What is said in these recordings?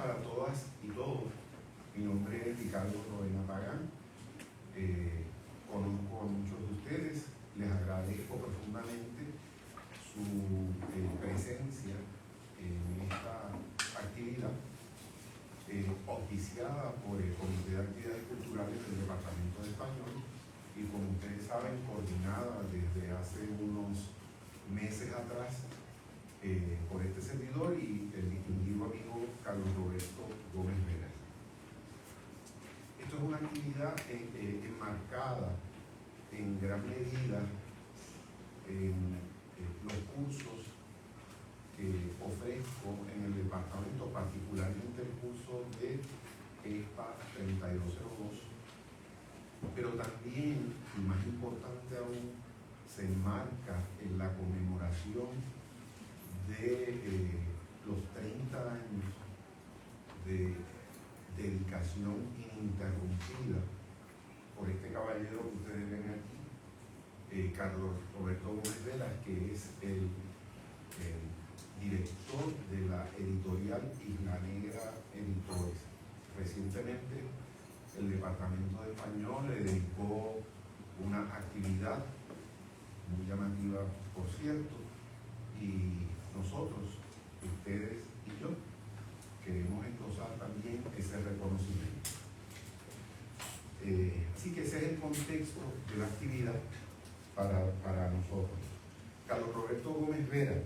para todas y todos. Mi nombre es Ricardo Roena Pagán. Conozco a muchos de ustedes. Les agradezco profundamente su presencia en esta actividad auspiciada por el Comité de Actividades Culturales del Departamento de Español y, como ustedes saben, coordinada desde hace unos meses atrás por este servidor y el distinguido amigo Carlos Roberto Gómez Vera. Esto es una actividad enmarcada en gran medida en los cursos que ofrezco en el departamento, particularmente el curso de ESPA 3202, pero también, y más importante aún, se enmarca en la conmemoración de los 30 años de dedicación ininterrumpida por este caballero que ustedes ven aquí, Carlos Roberto Gómez Velas, que es el director de la editorial Isla Negra Editores. Recientemente el Departamento de Español le dedicó una actividad muy llamativa, por cierto, y nosotros, ustedes y yo, queremos endosar también ese reconocimiento. Así que ese es el contexto de la actividad para nosotros. Carlos Roberto Gómez Vera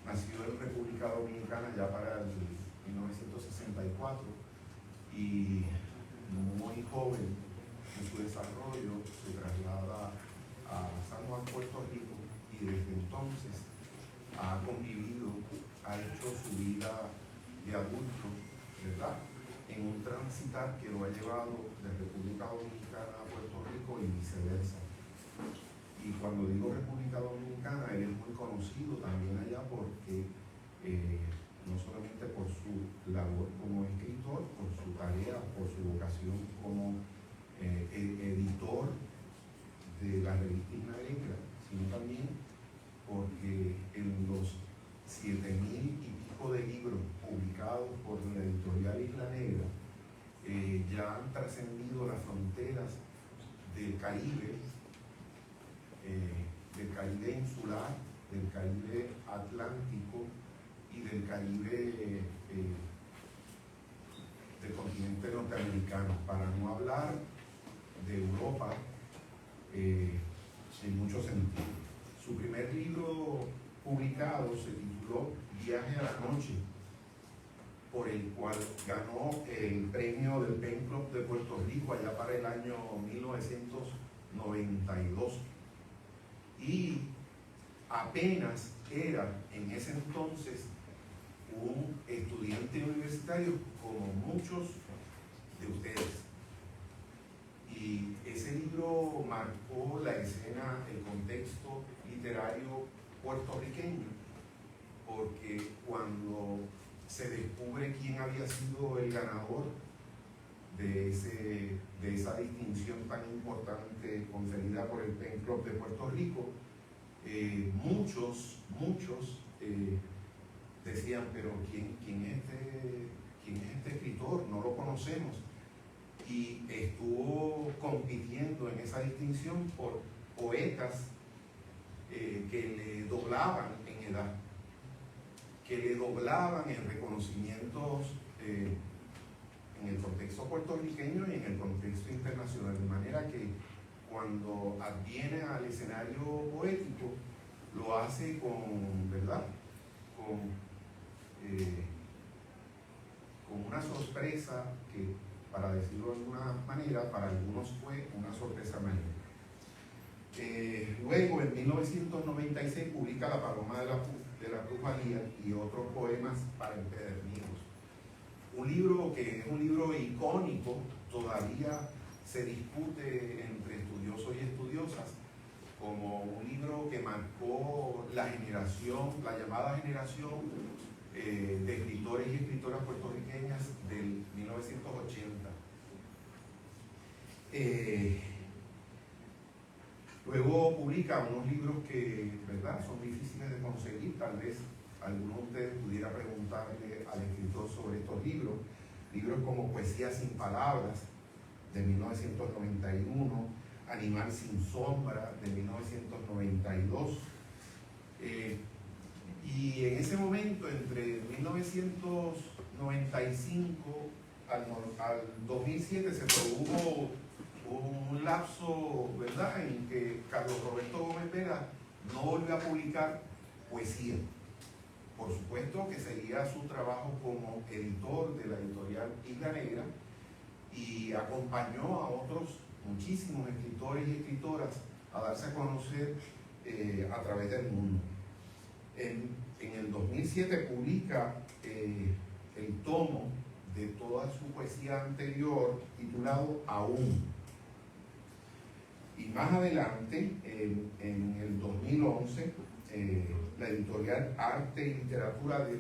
nació en República Dominicana ya para el 1964 y muy joven en su desarrollo se traslada a San Juan, Puerto Rico, y desde entonces ha convivido, ha hecho su vida de adulto, ¿verdad?, en un transitar que lo ha llevado de República Dominicana a Puerto Rico y viceversa. Y cuando digo República Dominicana, él es muy conocido también allá porque no solamente por su labor como escritor, por su tarea, por su vocación como editor de la revista Isla Negra, sino también porque en los 7,000 y pico de libros publicados por la editorial Isla Negra ya han trascendido las fronteras del Caribe insular, del Caribe atlántico y del Caribe del continente norteamericano, para no hablar de Europa en muchos sentidos. Su primer libro publicado se tituló Viaje a la Noche, por el cual ganó el premio del Pen Club de Puerto Rico allá para el año 1992. Y apenas era en ese entonces un estudiante universitario como muchos de ustedes. Y ese libro marcó la escena, el contexto literario puertorriqueño, porque cuando se descubre quién había sido el ganador de esa distinción tan importante conferida por el Pen Club de Puerto Rico, muchos decían, pero ¿quién es este escritor? No lo conocemos. Y estuvo compitiendo en esa distinción por poetas que le doblaban en edad, que le doblaban en reconocimientos en el contexto puertorriqueño y en el contexto internacional, de manera que cuando adviene al escenario poético lo hace con, ¿verdad?, con una sorpresa que, para decirlo de alguna manera, para algunos fue una sorpresa mayor. Luego, en 1996, publica La Paloma de la Plusvalía y otros poemas para empedernidos. Un libro que es un libro icónico, todavía se discute entre estudiosos y estudiosas, como un libro que marcó la llamada generación de escritores y escritoras puertorriqueñas del 1980. Luego publica unos libros que, ¿verdad?, son difíciles de conseguir, tal vez alguno de ustedes pudiera preguntarle al escritor sobre estos libros como Poesía sin Palabras, de 1991, Animal sin Sombra, de 1992. Y en ese momento, entre 1995 al 2007, se produjo un lapso, ¿verdad?, en que Carlos Roberto Gómez Vera no volvió a publicar poesía. Por supuesto que seguía su trabajo como editor de la editorial Isla Negra y acompañó a otros muchísimos escritores y escritoras a darse a conocer a través del mundo. En el 2007 publica el tomo de toda su poesía anterior titulado Aún. Y más adelante, en el 2011, la editorial Arte y Literatura de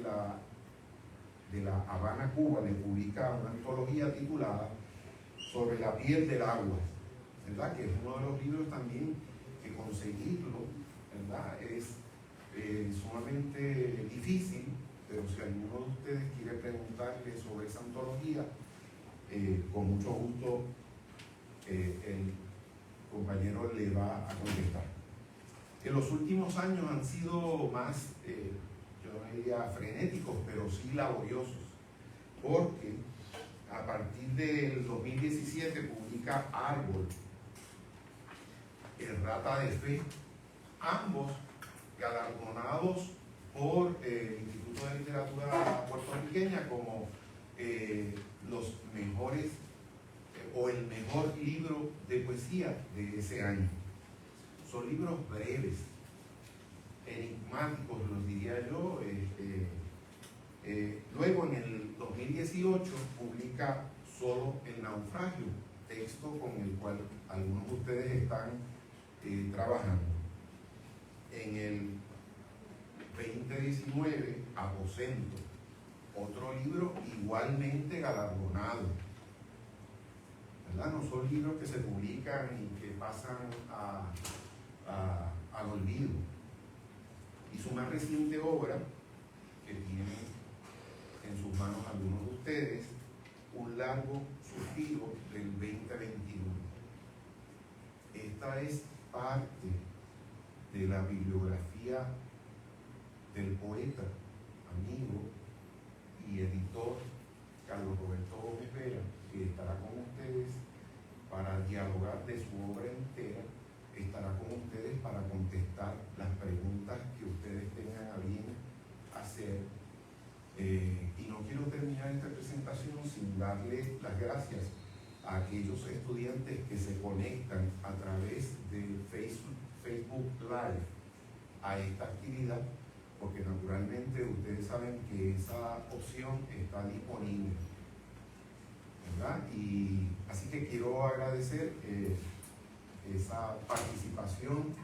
la Habana, Cuba, le publica una antología titulada Sobre la piel del agua, ¿verdad? Que es uno de los libros también que conseguirlo, ¿verdad?, es sumamente difícil, pero si alguno de ustedes quiere preguntarle sobre esa antología, con mucho gusto el compañero le va a contestar. En los últimos años han sido más, yo no diría frenéticos, pero sí laboriosos, porque a partir del 2017 publica Árbol, Errata de Fe, ambos galardonados por el Instituto de Literatura Puertorriqueña como los mejores o el mejor libro de poesía de ese año. Son libros breves, enigmáticos, los diría yo. Luego, en el 2018, publica Solo el Naufragio, texto con el cual algunos de ustedes están trabajando. En el 2019, Aposento, otro libro igualmente galardonado, ¿verdad? No son libros que se publican y que pasan al olvido. Y su más reciente obra, que tiene en sus manos algunos de ustedes, Un largo suspiro del 2021. Esta es parte de la bibliografía del poeta, amigo y editor Carlos Roberto Gómez Vera, que estará con ustedes para dialogar de su obra entera, estará con ustedes para contestar las preguntas que ustedes tengan a bien hacer. Y no quiero terminar esta presentación sin darle las gracias a aquellos estudiantes que se conectan a través de Facebook Live a esta actividad, porque naturalmente ustedes saben que esa opción está disponible, ¿verdad? Y así que quiero agradecer esa participación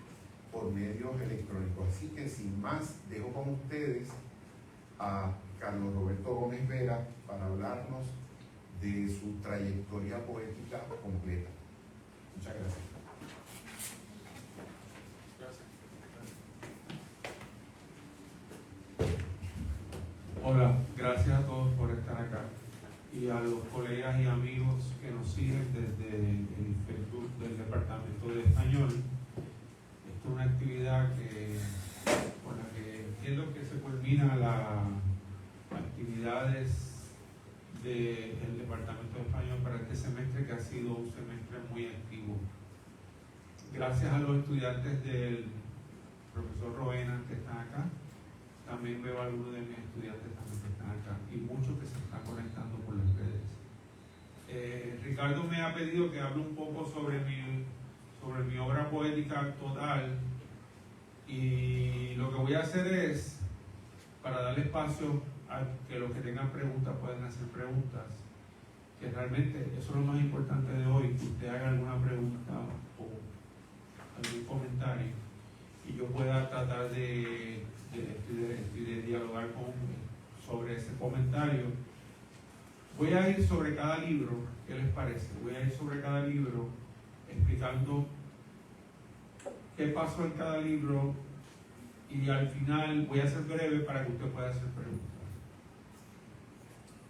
por medios electrónicos. Así que sin más, dejo con ustedes a Carlos Roberto Gómez Vera para hablarnos de su trayectoria poética completa. Muchas gracias. Hola, gracias a todos por estar acá y a los colegas y amigos que nos siguen desde el Facebook del Departamento de Español. Esto es una actividad con la que entiendo que se culminan las actividades del Departamento de Español para este semestre, que ha sido un semestre muy activo. Gracias a los estudiantes del profesor Roena que están acá. También veo a algunos de mis estudiantes también que están acá y muchos que se están conectando por las redes. Ricardo me ha pedido que hable un poco sobre mi obra poética total, y lo que voy a hacer es, para darle espacio a que los que tengan preguntas puedan hacer preguntas, que realmente eso es lo más importante de hoy, que usted haga alguna pregunta o algún comentario y yo pueda tratar de dialogar sobre ese comentario. Voy a ir sobre cada libro, ¿qué les parece? Voy a ir sobre cada libro explicando qué pasó en cada libro y al final voy a ser breve para que usted pueda hacer preguntas.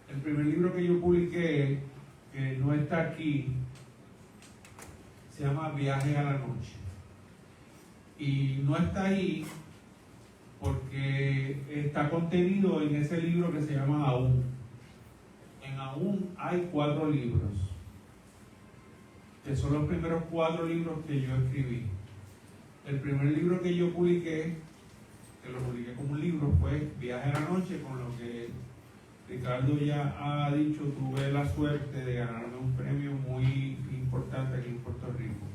El primer libro que yo publiqué, que no está aquí, se llama Viaje a la Noche. Y no está ahí porque está contenido en ese libro que se llama Aún. En Aún hay 4 libros, que son los primeros 4 libros que yo escribí. El primer libro que yo publiqué, que lo publiqué como un libro, fue Viaje a la Noche, con lo que Ricardo ya ha dicho. Tuve la suerte de ganarme un premio muy importante aquí en Puerto Rico.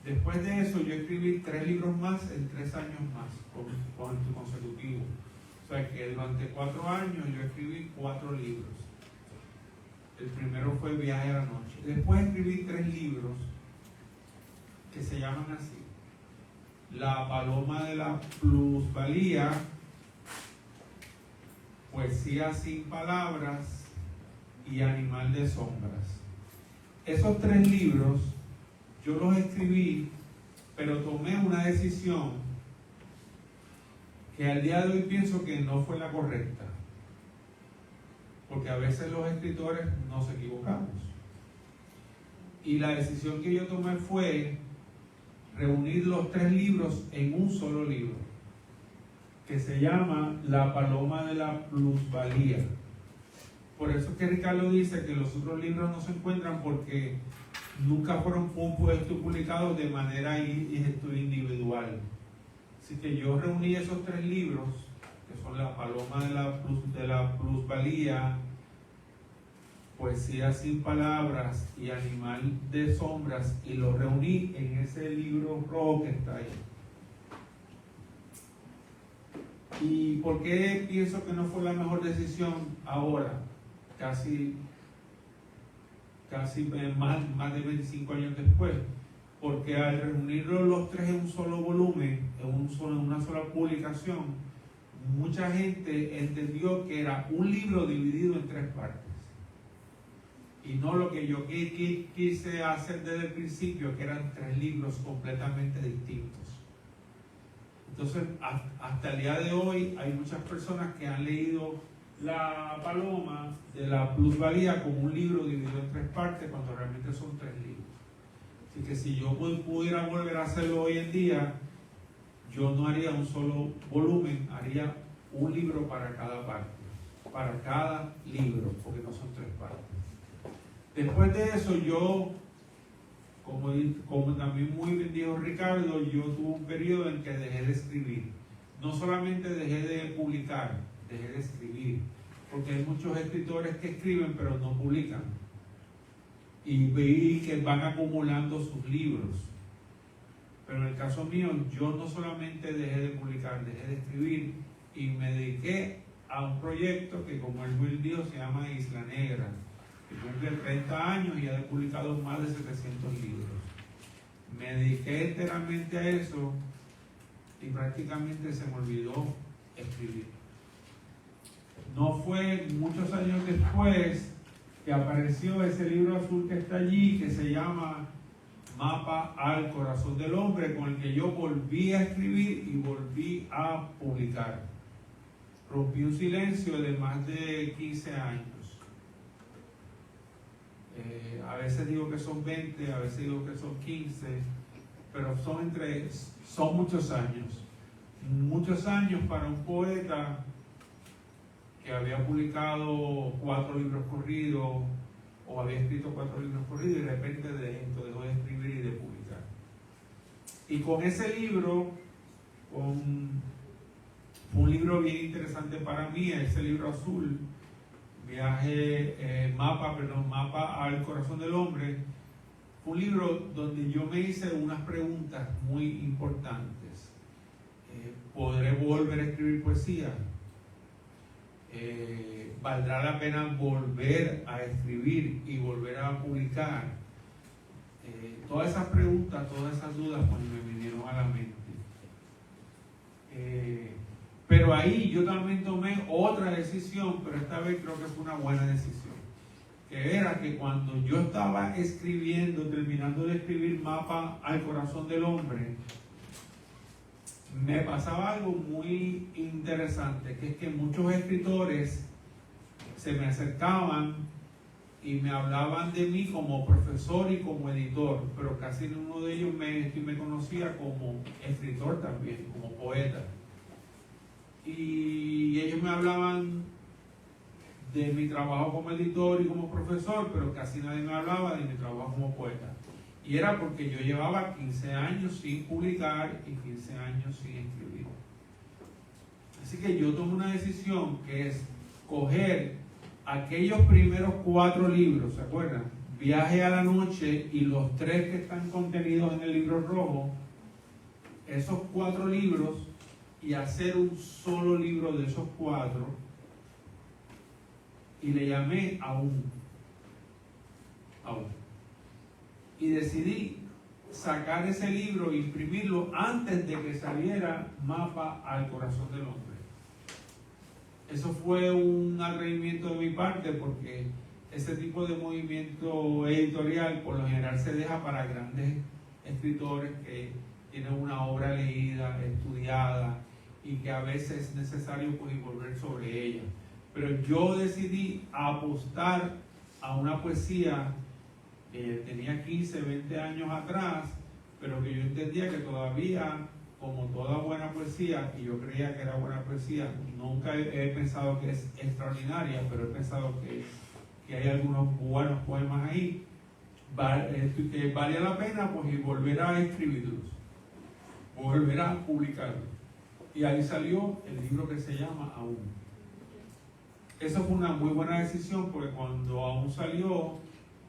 Después de eso yo escribí 3 libros más en 3 años más, consecutivos. O sea que durante 4 años yo escribí 4 libros. El primero fue Viaje a la Noche. Después escribí 3 libros que se llaman así: La Paloma de la Plusvalía, Poesía sin Palabras y Animal de Sombras. Esos 3 libros yo los escribí, pero tomé una decisión que al día de hoy pienso que no fue la correcta, porque a veces los escritores nos equivocamos. Y la decisión que yo tomé fue reunir los 3 libros en un solo libro, que se llama La Paloma de la Plusvalía. Por eso es que Ricardo dice que los otros libros no se encuentran, porque nunca fueron publicados de manera individual. Así que yo reuní esos 3 libros, que son La Paloma de la Plusvalía, Poesía sin Palabras y Animal de Sombras, y los reuní en ese libro rojo que está ahí. ¿Y por qué pienso que no fue la mejor decisión ahora, casi más de 25 años después? Porque al reunirlos los 3 en un solo volumen, en una sola publicación, mucha gente entendió que era un libro dividido en 3 partes. Y no lo que yo quise hacer desde el principio, que eran 3 libros completamente distintos. Entonces, hasta el día de hoy hay muchas personas que han leído La Paloma de la Plusvalía como un libro dividido en 3 partes, cuando realmente son 3 libros. Así que si yo pudiera volver a hacerlo hoy en día, yo no haría un solo volumen, haría un libro para cada parte, para cada libro, porque no son 3 partes. Después de eso, yo, como también muy bien dijo Ricardo, yo tuve un periodo en que dejé de escribir. No solamente dejé de publicar, dejé de escribir, porque hay muchos escritores que escriben pero no publican, y vi que van acumulando sus libros. Pero en el caso mío, yo no solamente dejé de publicar, dejé de escribir, y me dediqué a un proyecto que, como el Will dijo, se llama Isla Negra, que cumple 30 años y ha publicado más de 700 libros. Me dediqué enteramente a eso y prácticamente se me olvidó escribir. No fue muchos años después que apareció ese libro azul que está allí, que se llama Mapa al Corazón del Hombre, con el que yo volví a escribir y volví a publicar. Rompí un silencio de más de 15 años. A veces digo que son 20, a veces digo que son 15, pero son muchos años. Muchos años para un poeta que había publicado 4 libros corridos, o había escrito 4 libros corridos, y de repente dejó de escribir y de publicar. Y con ese libro, fue un libro bien interesante para mí, ese libro azul, Mapa al Corazón del Hombre. Fue un libro donde yo me hice unas preguntas muy importantes. ¿Podré volver a escribir poesía? ¿Valdrá la pena volver a escribir y volver a publicar? Todas esas preguntas, todas esas dudas, pues me vinieron a la mente. Pero ahí yo también tomé otra decisión, pero esta vez creo que fue una buena decisión, que era que cuando yo estaba terminando de escribir Mapa al Corazón del Hombre, me pasaba algo muy interesante, que es que muchos escritores se me acercaban y me hablaban de mí como profesor y como editor, pero casi ninguno de ellos me conocía como escritor también, como poeta. Y ellos me hablaban de mi trabajo como editor y como profesor, pero casi nadie me hablaba de mi trabajo como poeta. Y era porque yo llevaba 15 años sin publicar y 15 años sin escribir. Así que yo tomé una decisión, que es coger aquellos primeros 4 libros, ¿se acuerdan? Viaje a la noche y los 3 que están contenidos en el libro rojo, esos 4 libros, y hacer un solo libro de esos 4, y le llamé Aún. Y decidí sacar ese libro e imprimirlo antes de que saliera Mapa al Corazón del Hombre. Eso fue un atrevimiento de mi parte, porque ese tipo de movimiento editorial por lo general se deja para grandes escritores que tienen una obra leída, estudiada, y que a veces es necesario pues volver sobre ella. Pero yo decidí apostar a una poesía que tenía 15, 20 años atrás, pero que yo entendía que todavía, como toda buena poesía, y yo creía que era buena poesía, nunca he pensado que es extraordinaria, pero he pensado que hay algunos buenos poemas ahí, que valía la pena pues y volver a escribirlos, volver a publicarlos. Y ahí salió el libro que se llama Aún. Eso fue una muy buena decisión, porque cuando Aún salió,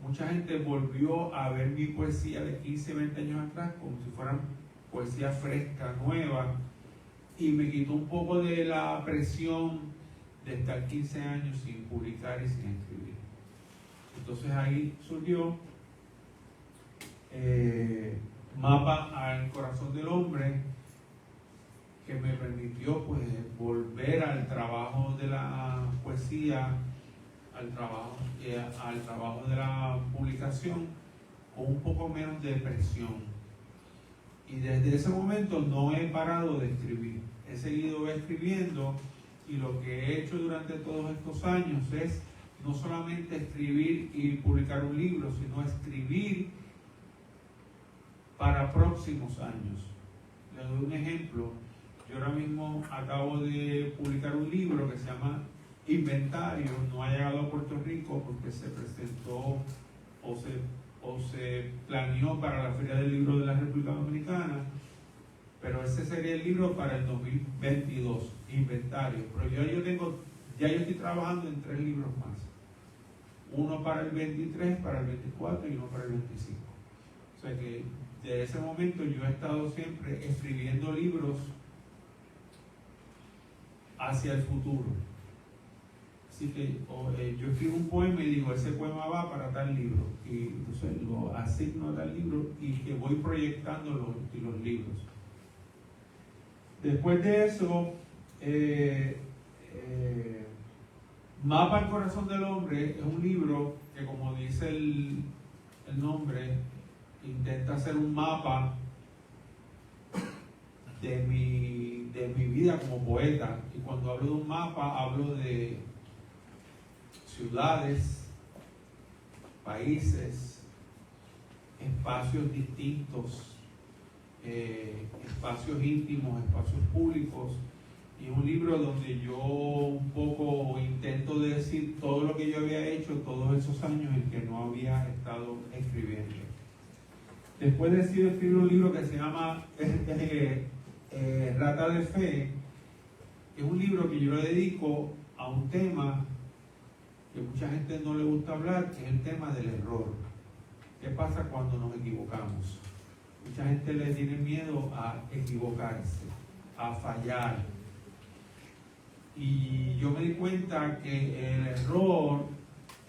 mucha gente volvió a ver mi poesía de 15, 20 años atrás como si fuera poesía fresca, nueva, y me quitó un poco de la presión de estar 15 años sin publicar y sin escribir. Entonces ahí surgió Mapa al Corazón del Hombre, que me permitió pues volver al trabajo de la poesía, al trabajo de la publicación, con un poco menos de presión. Y desde ese momento no he parado de escribir. He seguido escribiendo, y lo que he hecho durante todos estos años es no solamente escribir y publicar un libro, sino escribir para próximos años. Les doy un ejemplo. Yo ahora mismo acabo de publicar un libro que se llama Inventario. No ha llegado a Puerto Rico porque se presentó o se planeó para la Feria del Libro de la República Dominicana, pero ese sería el libro para el 2022, Inventario. Pero ya yo estoy trabajando en 3 libros más. Uno para el 23, para el 24 y uno para el 25. O sea que desde ese momento yo he estado siempre escribiendo libros hacia el futuro. Así que yo escribo un poema y digo, ese poema va para tal libro, y entonces lo asigno a tal libro, y que voy proyectando los libros. Después de eso, Mapa al Corazón del Hombre es un libro que, como dice el nombre, intenta hacer un mapa de mi vida como poeta. Y cuando hablo de un mapa, hablo de ciudades, países, espacios distintos, espacios íntimos, espacios públicos, y un libro donde yo un poco intento decir todo lo que yo había hecho todos esos años en que no había estado escribiendo. Después decido escribir un libro que se llama Rata de Fe, que es un libro que yo le dedico a un tema que mucha gente no le gusta hablar, que es el tema del error. ¿Qué pasa cuando nos equivocamos? Mucha gente le tiene miedo a equivocarse, a fallar. Y yo me di cuenta que el error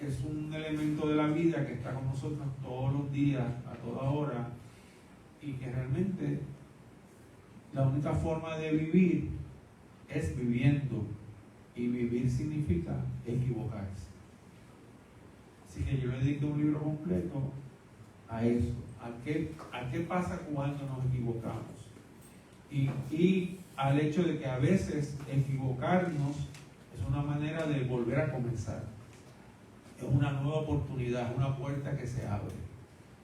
es un elemento de la vida que está con nosotros todos los días, a toda hora, y que realmente la única forma de vivir es viviendo, y vivir significa equivocarse. Así que yo le dedico un libro completo a eso, a qué pasa cuando nos equivocamos. y al hecho de que a veces equivocarnos es una manera de volver a comenzar. Es una nueva oportunidad, una puerta que se abre.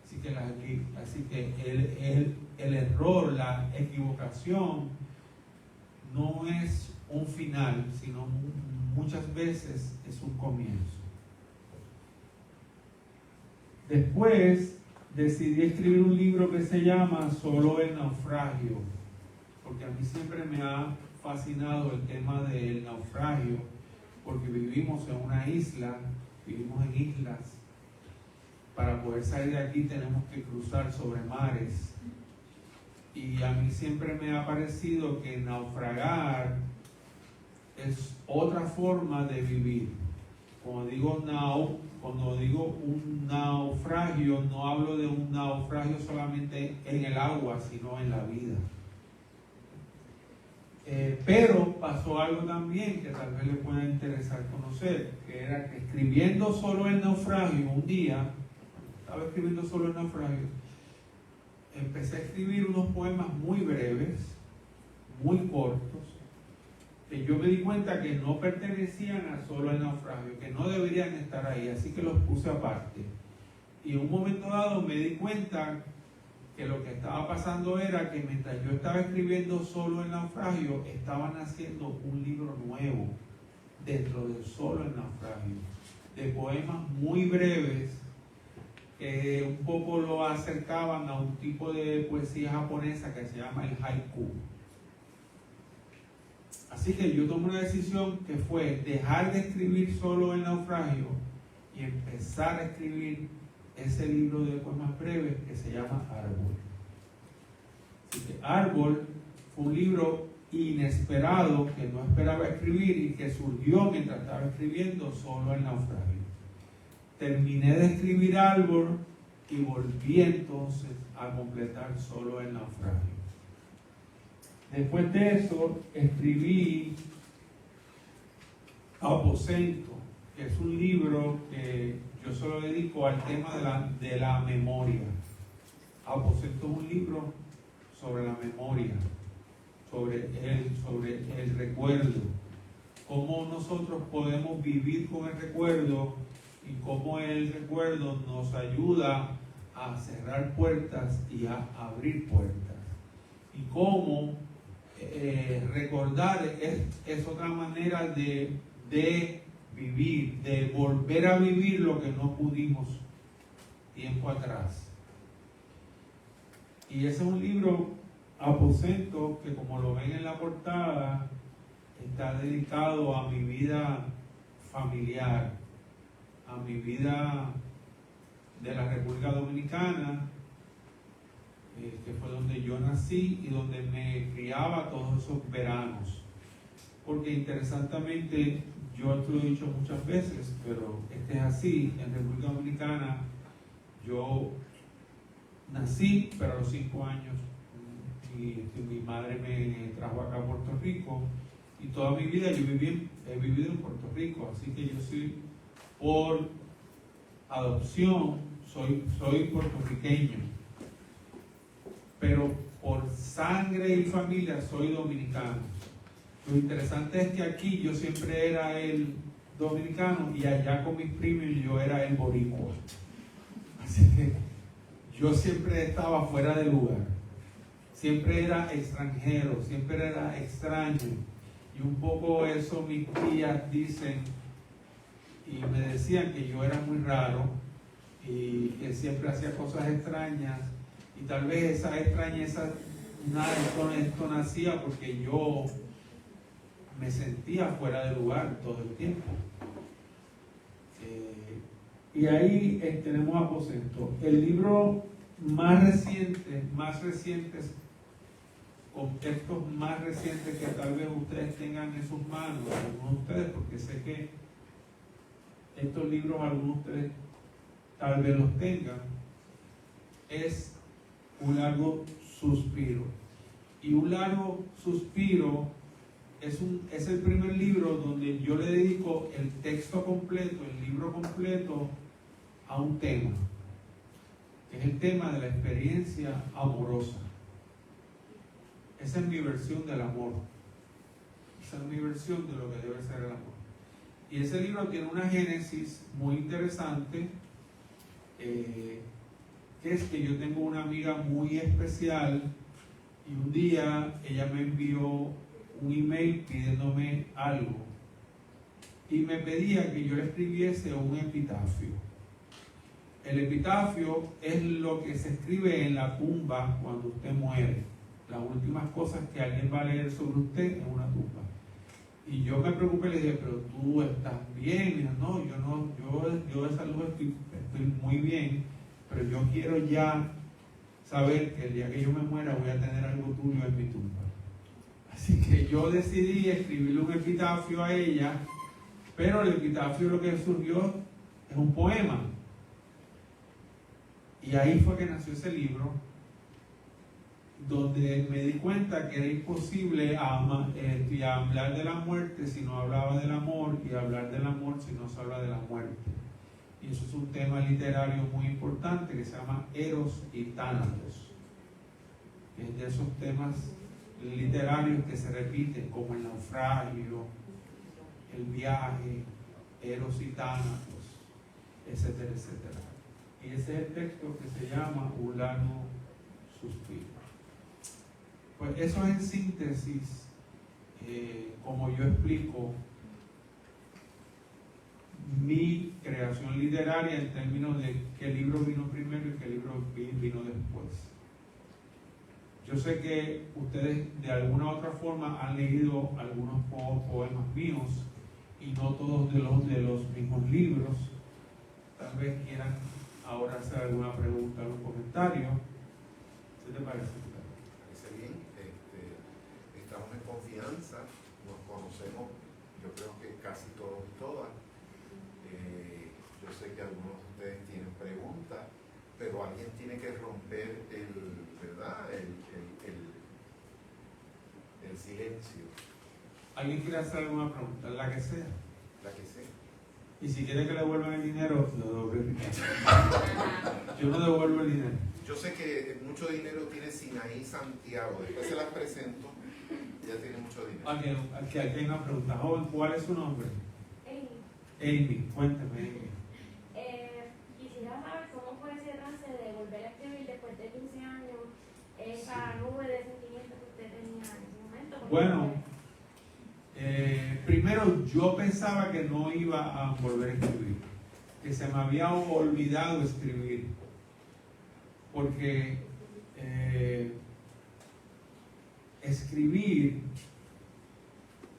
Así que el error, la equivocación, no es un final, sino muchas veces es un comienzo. Después decidí escribir un libro que se llama Solo el naufragio, porque a mí siempre me ha fascinado el tema del naufragio, porque vivimos en una isla, vivimos en islas. Para poder salir de aquí tenemos que cruzar sobre mares. Y a mí siempre me ha parecido que naufragar es otra forma de vivir. Cuando digo un naufragio, no hablo de un naufragio solamente en el agua, sino en la vida. Pero pasó algo también que tal vez le pueda interesar conocer, que era que escribiendo solo el naufragio, un día, estaba escribiendo solo el naufragio, empecé a escribir unos poemas muy breves, muy cortos, que yo me di cuenta que no pertenecían a solo el naufragio, que no deberían estar ahí, así que los puse aparte. Y en un momento dado me di cuenta que lo que estaba pasando era que mientras yo estaba escribiendo solo el naufragio, estaban haciendo un libro nuevo dentro de solo el naufragio, de poemas muy breves que un poco lo acercaban a un tipo de poesía japonesa que se llama el haiku. Así que yo tomé una decisión que fue dejar de escribir solo el naufragio y empezar a escribir ese libro de poemas breves que se llama Árbol. Así que Árbol fue un libro inesperado que no esperaba escribir y que surgió mientras estaba escribiendo solo el naufragio. Terminé de escribir Árbol y volví entonces a completar solo el naufragio. Después de eso escribí Aposento, que es un libro que yo se lo dedico al tema de la memoria. Aposento es un libro sobre la memoria, sobre el recuerdo, cómo nosotros podemos vivir con el recuerdo y cómo el recuerdo nos ayuda a cerrar puertas y a abrir puertas. Y cómo recordar es otra manera de vivir, de volver a vivir lo que no pudimos tiempo atrás. Y ese es un libro, Aposento, que como lo ven en la portada, está dedicado a mi vida familiar, a mi vida de la República Dominicana, que fue donde yo nací y donde me criaba todos esos veranos. Porque interesantemente, yo esto lo he dicho muchas veces, pero este es así, en República Dominicana yo nací, pero a los 5 años mi madre me trajo acá a Puerto Rico y toda mi vida he vivido en Puerto Rico, así que yo soy por adopción, soy puertorriqueño, pero por sangre y familia soy dominicano. Lo interesante es que aquí yo siempre era el dominicano y allá con mis primos yo era el boricua. Así que yo siempre estaba fuera de lugar. Siempre era extranjero, siempre era extraño. Y un poco eso mis tías dicen y me decían que yo era muy raro y que siempre hacía cosas extrañas. Y tal vez esa extrañeza, nada de esto nacía porque yo me sentía fuera de lugar todo el tiempo. Y ahí tenemos Aposento. El libro más reciente, con textos más recientes que tal vez ustedes tengan en sus manos, algunos de ustedes, porque sé que estos libros algunos de ustedes tal vez los tengan, es Un largo suspiro. Y Un largo suspiro es el primer libro donde yo le dedico el texto completo, el libro completo, a un tema, que es el tema de la experiencia amorosa. Esa es mi versión del amor. Esa es mi versión de lo que debe ser el amor. Y ese libro tiene una génesis muy interesante, que es que yo tengo una amiga muy especial y un día ella me envió un email pidiéndome algo y me pedía que yo le escribiese un epitafio. El epitafio es lo que se escribe en la tumba cuando usted muere, las últimas cosas que alguien va a leer sobre usted en una tumba. Y yo me preocupé y le dije, pero tú estás bien. Y dijo, no, yo de salud estoy muy bien, pero yo quiero ya saber que el día que yo me muera voy a tener algo tuyo en mi tumba. Así que yo decidí escribirle un epitafio a ella, pero el epitafio lo que surgió es un poema. Y ahí fue que nació ese libro, donde me di cuenta que era imposible hablar de la muerte si no hablaba del amor, y hablar del amor si no se habla de la muerte. Y eso es un tema literario muy importante que se llama Eros y Tánatos. Es de esos temas literarios que se repiten, como el naufragio, el viaje, Eros y Tánatos, etcétera, etcétera. Y ese es el texto que se llama Ulano Suspiro. Pues eso es en síntesis, como yo explico mi creación literaria en términos de qué libro vino primero y qué libro vino después. Yo sé que ustedes de alguna u otra forma han leído algunos poemas míos y no todos de los mismos libros. Tal vez quieran ahora hacer alguna pregunta, algún comentario. ¿Qué te parece? Parece bien. Estamos en confianza, nos conocemos, yo creo que casi todos y todas. Yo sé que algunos de ustedes tienen preguntas, pero alguien tiene que romper el silencio. ¿Alguien quiere hacer alguna pregunta? La que sea. La que sea. Y si quiere que le devuelvan el dinero, lo devuelvo. Yo no devuelvo el dinero. Yo sé que mucho dinero tiene Sinaí Santiago, después se las presento, ella tiene mucho dinero. Aquí hay una pregunta. Joven, ¿cuál es su nombre? Amy, cuéntame, Amy. Quisiera saber cómo fue ese trance de volver a escribir después de 15 años, esa nube de sentimientos que usted tenía en ese momento. Bueno, primero yo pensaba que no iba a volver a escribir, que se me había olvidado escribir, porque escribir,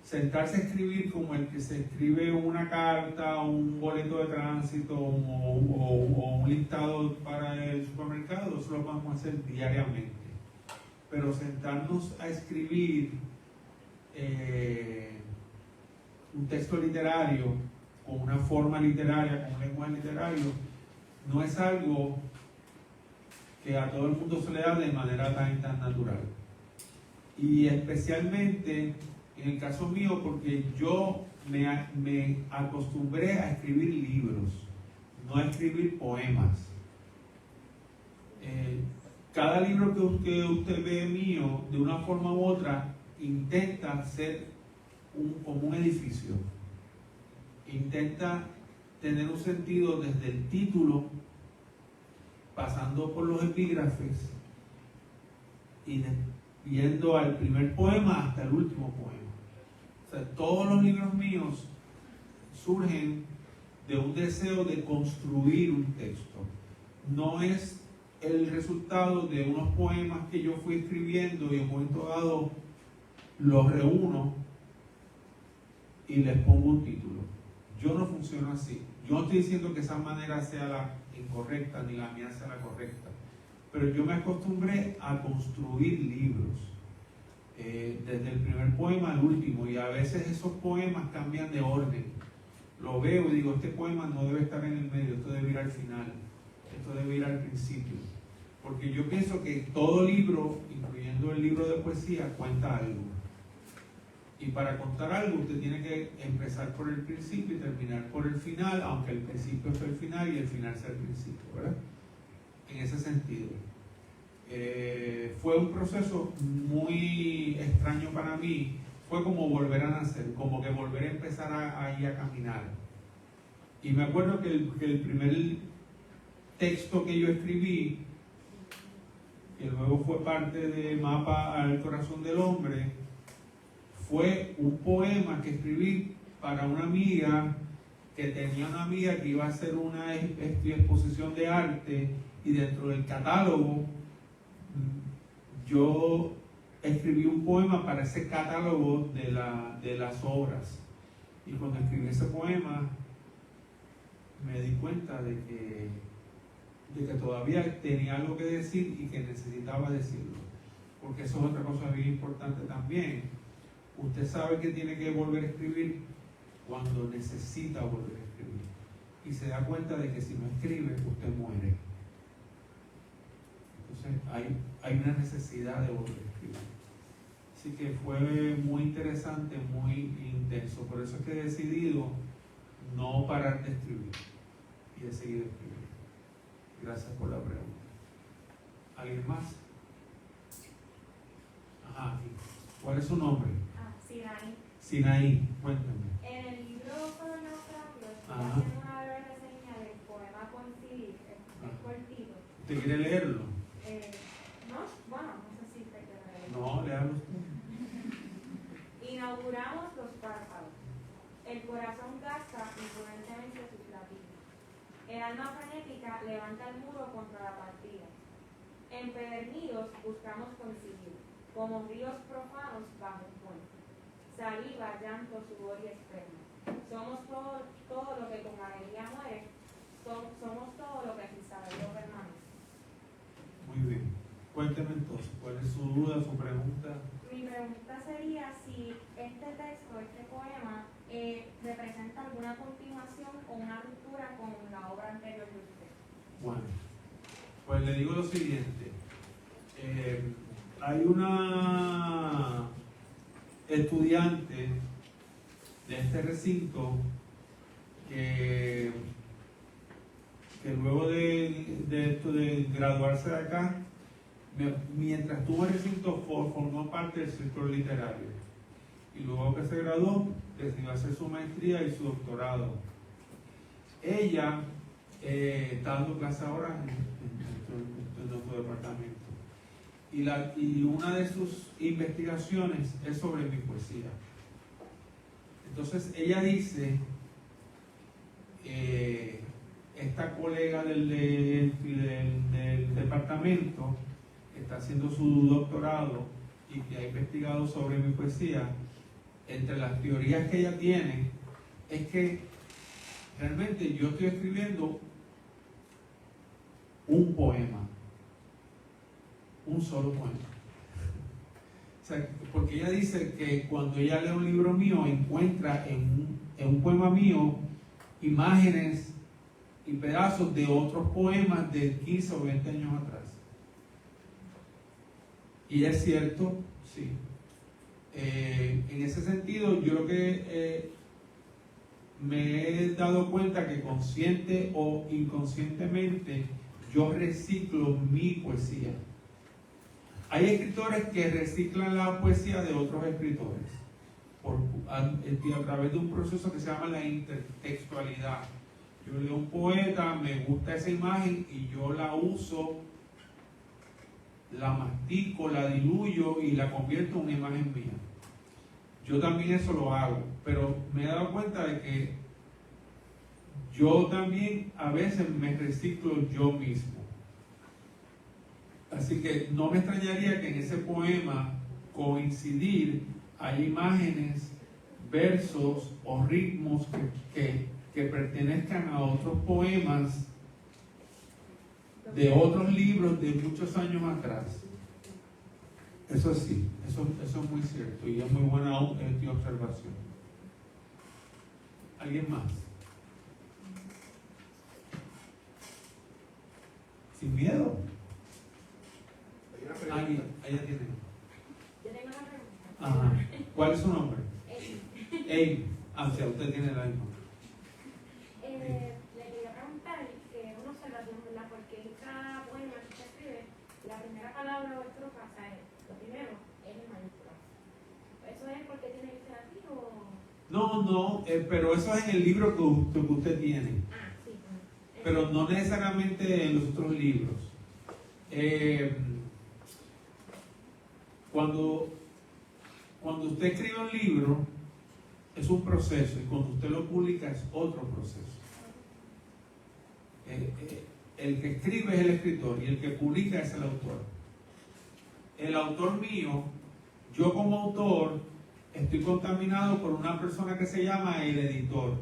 sentarse a escribir como el que se escribe una carta, un boleto de tránsito o un listado para el supermercado, eso lo vamos a hacer diariamente. Pero sentarnos a escribir un texto literario con una forma literaria, con un lenguaje literario, no es algo que a todo el mundo se le da de manera tan natural. Y especialmente en el caso mío, porque yo me acostumbré a escribir libros, no a escribir poemas. Cada libro que usted ve mío, de una forma u otra, intenta ser como un edificio. Intenta tener un sentido desde el título, pasando por los epígrafes y yendo al primer poema hasta el último poema. O sea, todos los libros míos surgen de un deseo de construir un texto. No es el resultado de unos poemas que yo fui escribiendo y en un momento dado los reúno y les pongo un título. Yo no funciono así. Yo no estoy diciendo que esa manera sea la incorrecta ni la mía sea la correcta, pero yo me acostumbré a construir libros. Desde el primer poema al último, y a veces esos poemas cambian de orden. Lo veo y digo, este poema no debe estar en el medio, esto debe ir al final, esto debe ir al principio, porque yo pienso que todo libro, incluyendo el libro de poesía, cuenta algo, y para contar algo usted tiene que empezar por el principio y terminar por el final, aunque el principio sea el final y el final sea el principio, ¿verdad? En ese sentido. Fue un proceso muy extraño para mí. Fue como volver a nacer, como que volver a empezar a ir a caminar. Y me acuerdo que el primer texto que yo escribí, que luego fue parte de Mapa al Corazón del Hombre, fue un poema que escribí para una amiga que tenía una amiga que iba a hacer una exposición de arte, y dentro del catálogo yo escribí un poema para ese catálogo de las obras. Y cuando escribí ese poema me di cuenta de que todavía tenía algo que decir y que necesitaba decirlo, porque eso es otra cosa bien importante también. Usted sabe que tiene que volver a escribir cuando necesita volver a escribir, y se da cuenta de que si no escribe, usted muere. Entonces hay una necesidad de volver a escribir. Así que fue muy interesante, muy intenso. Por eso es que he decidido no parar de escribir y de seguir escribiendo. Gracias por la pregunta. ¿Alguien más? Ajá, aquí. ¿Cuál es su nombre? Sinaí. Sinaí, cuéntame. En el libro sobre naufragios estoy Ajá. haciendo una breve reseña del poema Coincidir, es cortito. ¿Usted quiere leerlo? No, bueno, no sé si te quiere leerlo. No, léalo usted. Inauguramos los párpados. El corazón gasta imponentemente sus latidos. El alma frenética levanta el muro contra la partida. Empedernidos buscamos coincidir, como ríos profanos bajo un puente. Saliva, llanto, sudor y esperma. Somos todo lo que con alegría muere, somos todo lo que sin saberlo permanece. Muy bien. Cuénteme entonces, ¿cuál es su duda, su pregunta? Mi pregunta sería si este texto, este poema, representa alguna continuación o una ruptura con la obra anterior de usted. Bueno, pues le digo lo siguiente. Hay una estudiante de este recinto que luego de graduarse de acá, mientras estuvo en el recinto, formó parte del círculo literario. Y luego que se graduó, decidió hacer su maestría y su doctorado. Ella está dando clase ahora en nuestro departamento. Y una de sus investigaciones es sobre mi poesía. Entonces ella dice, esta colega del departamento que está haciendo su doctorado y que ha investigado sobre mi poesía, entre las teorías que ella tiene es que realmente yo estoy escribiendo un poema, un solo poema. O sea, porque ella dice que cuando ella lee un libro mío encuentra en un poema mío imágenes y pedazos de otros poemas de 15 o 20 años atrás. Y es cierto, sí. En ese sentido, yo lo que me he dado cuenta que consciente o inconscientemente yo reciclo mi poesía. Hay escritores que reciclan la poesía de otros escritores a través de un proceso que se llama la intertextualidad. Yo leo un poeta, me gusta esa imagen y yo la uso, la mastico, la diluyo y la convierto en una imagen mía. Yo también eso lo hago, pero me he dado cuenta de que yo también a veces me reciclo yo mismo. Así que no me extrañaría que en ese poema Coincidir hay imágenes, versos o ritmos que pertenezcan a otros poemas de otros libros de muchos años atrás. Eso sí, eso es muy cierto y es muy buena observación. ¿Alguien más? ¿Sin miedo? Alguien, ella tiene. Yo tengo una pregunta. Ajá. ¿Cuál es su nombre? Amy. Amy. Si usted tiene la misma. Le quería preguntar que una observación, ¿verdad? Porque cada poema que usted escribe, la primera cada palabra o estrofa, o sea, lo primero es en mayúscula. ¿Eso es porque tiene que ser así o...? No, pero eso es en el libro que usted tiene. Ah, sí. Pero no necesariamente en los otros libros. Cuando usted escribe un libro, es un proceso, y cuando usted lo publica es otro proceso. El que escribe es el escritor y el que publica es el autor. El autor mío, yo como autor, estoy contaminado por una persona que se llama el editor,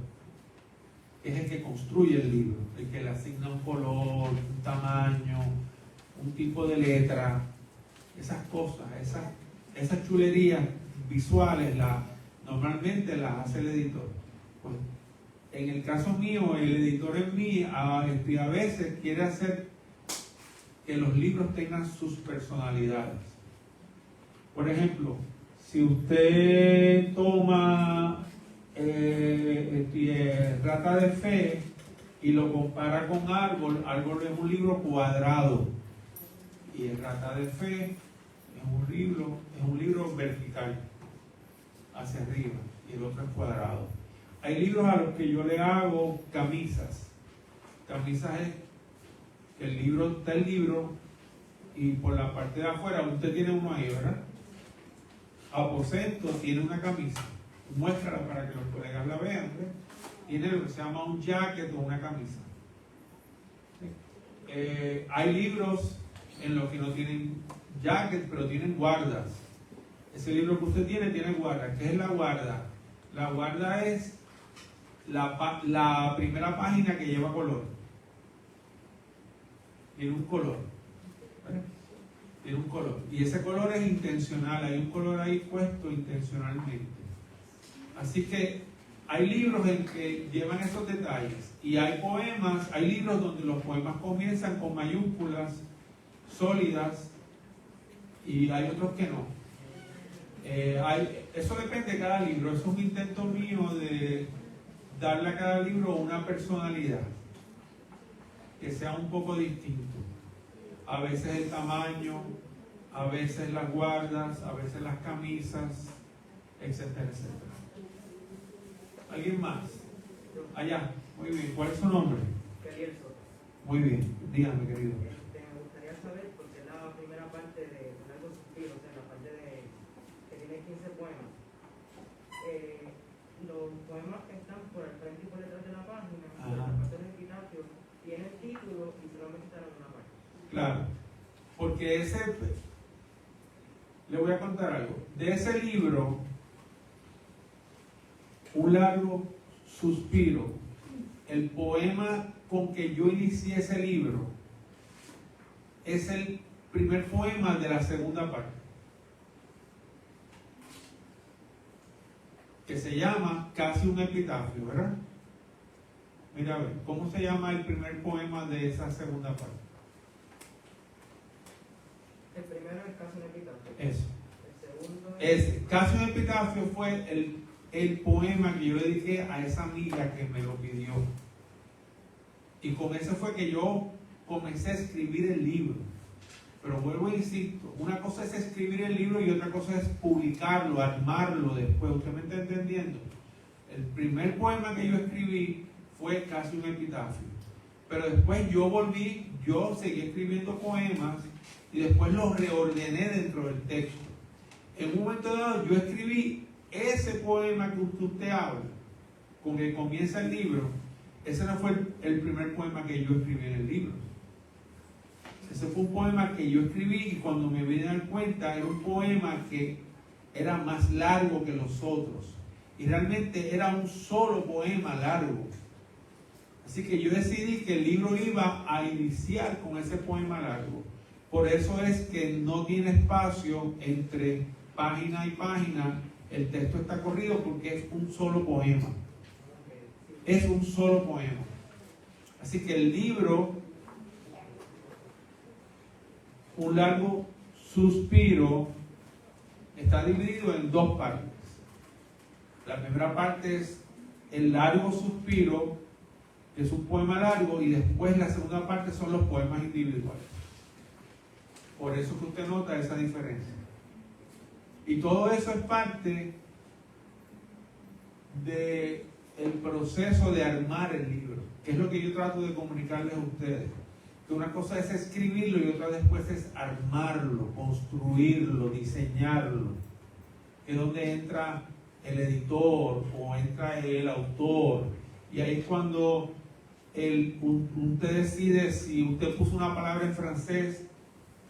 que es el que construye el libro, el que le asigna un color, un tamaño, un tipo de letra, esas cosas, esas chulerías visuales normalmente las hace el editor. Pues, en el caso mío, el editor en mí a veces quiere hacer que los libros tengan sus personalidades. Por ejemplo, si usted toma Rata de Fe y lo compara con Árbol es un libro cuadrado y el Rata de Fe es un libro vertical hacia arriba y el otro es cuadrado. Hay libros a los que yo le hago camisas. Camisas es que está el libro y por la parte de afuera usted tiene uno ahí, ¿verdad? Aposento tiene una camisa. Muéstrala para que los colegas la vean, ¿verdad? Tiene lo que se llama un jacket o una camisa. Hay libros en los que no tienen jacket, pero tienen guardas. Ese libro que usted tiene guarda. ¿Qué es la guarda? La guarda es la primera página que lleva color. Tiene un color. ¿Vale? Tiene un color. Y ese color es intencional. Hay un color ahí puesto intencionalmente. Así que hay libros en que llevan esos detalles. Y hay poemas, hay libros donde los poemas comienzan con mayúsculas sólidas y hay otros que no. Eso depende de cada libro. Es un intento mío de darle a cada libro una personalidad que sea un poco distinto. A veces el tamaño, a veces las guardas, a veces las camisas, etcétera, etcétera. ¿Alguien más? Allá, muy bien. ¿Cuál es su nombre? Muy bien, dígame, querido. Me gustaría saber, porque es la primera parte de Un largo suspiro, o sea, la parte que tiene 15 poemas. Los poemas que están por el frente y por detrás de la página, la parte del epitafio, tienen título y solamente están en una parte. Claro, porque le voy a contar algo. De ese libro, Un largo suspiro, el poema con que yo inicié ese libro es el primer poema de la segunda parte, que se llama Casi un epitafio, ¿verdad? Mira, a ver, ¿cómo se llama el primer poema de esa segunda parte? El primero es Casi un epitafio. Eso. El segundo es... Casi un epitafio fue el poema que yo le dediqué a esa amiga que me lo pidió. Y con ese fue que yo comencé a escribir el libro. Pero vuelvo e insisto, una cosa es escribir el libro y otra cosa es publicarlo, armarlo después. ¿Usted me está entendiendo? El primer poema que yo escribí fue Casi un epitafio. Pero después yo seguí escribiendo poemas y después los reordené dentro del texto. En un momento dado yo escribí ese poema que usted habla, con el que comienza el libro. Ese no fue el primer poema que yo escribí en el libro. Ese fue un poema que yo escribí y cuando me vine a dar cuenta era un poema que era más largo que los otros. Y realmente era un solo poema largo. Así que yo decidí que el libro iba a iniciar con ese poema largo. Por eso es que no tiene espacio entre página y página. El texto está corrido porque es un solo poema. Es un solo poema. Así que el libro, Un largo suspiro, está dividido en dos partes. La primera parte es El largo suspiro, que es un poema largo, y después la segunda parte son los poemas individuales. Por eso que usted nota esa diferencia. Y todo eso es parte del proceso de armar el libro, que es lo que yo trato de comunicarles a ustedes. Que una cosa es escribirlo y otra después es armarlo, construirlo, diseñarlo. Que es donde entra el editor o entra el autor. Y ahí es cuando usted decide si usted puso una palabra en francés,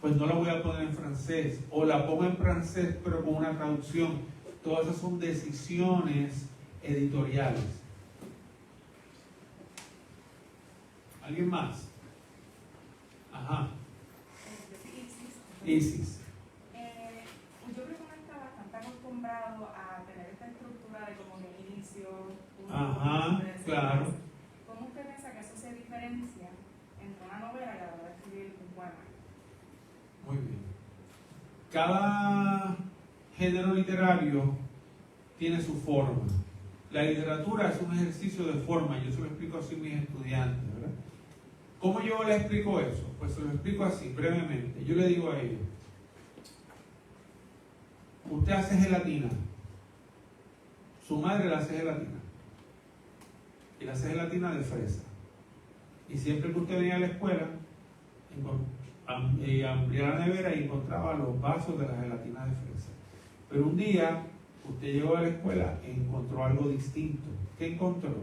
pues no la voy a poner en francés, o la pongo en francés pero con una traducción. Todas esas son decisiones editoriales. ¿Alguien más? Ajá. Isis. Yo creo que uno está bastante acostumbrado a tener esta estructura de como que inicio, Ajá, claro. ¿Cómo usted piensa que eso se diferencia entre una novela y a la hora de escribir un poema? Muy bien. Cada género literario tiene su forma. La literatura es un ejercicio de forma, yo se lo explico así a mis estudiantes, ¿verdad? ¿Cómo yo les explico eso? Pues se lo explico así, brevemente. Yo le digo a ellos, usted hace gelatina, su madre la hace gelatina, y la hace gelatina de fresa. Y siempre que usted venía a la escuela, abría la nevera y encontraba los vasos de la gelatina de fresa. Pero un día, usted llegó a la escuela y encontró algo distinto. ¿Qué encontró?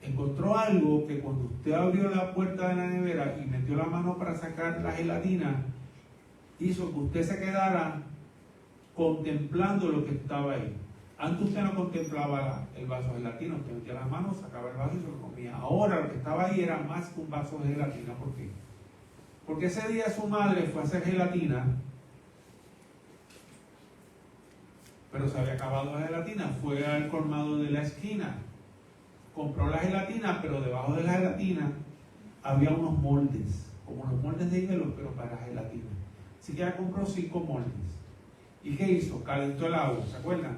Encontró algo que cuando usted abrió la puerta de la nevera y metió la mano para sacar la gelatina, hizo que usted se quedara contemplando lo que estaba ahí. Antes usted no contemplaba el vaso de gelatina, usted metía la mano, sacaba el vaso y se lo comía. Ahora lo que estaba ahí era más que un vaso de gelatina. ¿Por qué? Porque ese día su madre fue a hacer gelatina, pero se había acabado la gelatina. Fue al colmado de la esquina, compró la gelatina, pero debajo de la gelatina había unos moldes, como los moldes de hielo, pero para gelatina. Así que ella compró 5 moldes. ¿Y qué hizo? Calentó el agua, ¿se acuerdan?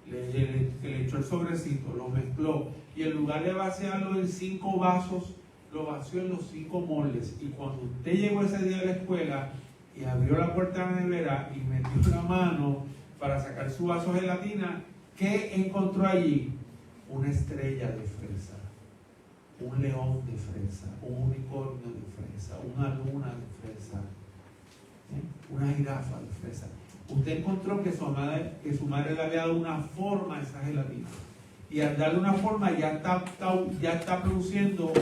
Le echó el sobrecito, lo mezcló, y en lugar de vaciarlo en 5 vasos, lo vació en los 5 moldes. Y cuando usted llegó ese día a la escuela y abrió la puerta de la nevera y metió la mano para sacar su vaso de gelatina, ¿qué encontró allí? Una estrella de fresa, un león de fresa, un unicornio de fresa, una luna de fresa, una jirafa de fresa. Usted encontró que su madre le había dado una forma a esa gelatina. Y al darle una forma ya está produciendo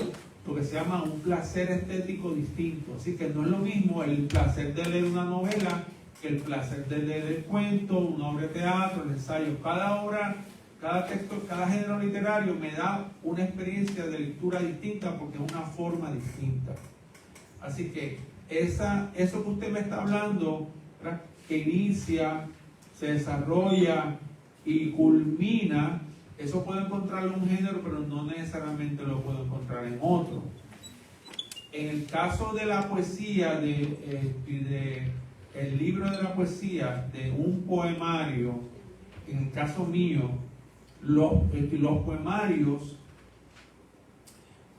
lo que se llama un placer estético distinto. Así que no es lo mismo el placer de leer una novela que el placer de leer el cuento, una obra de teatro, el ensayo. Cada obra, cada texto, cada género literario me da una experiencia de lectura distinta porque es una forma distinta. Así que eso que usted me está hablando, ¿verdad?, que inicia, se desarrolla y culmina, eso puedo encontrarlo en un género, pero no necesariamente lo puedo encontrar en otro. En el caso de la poesía, el libro de la poesía, de un poemario, en el caso mío, los poemarios,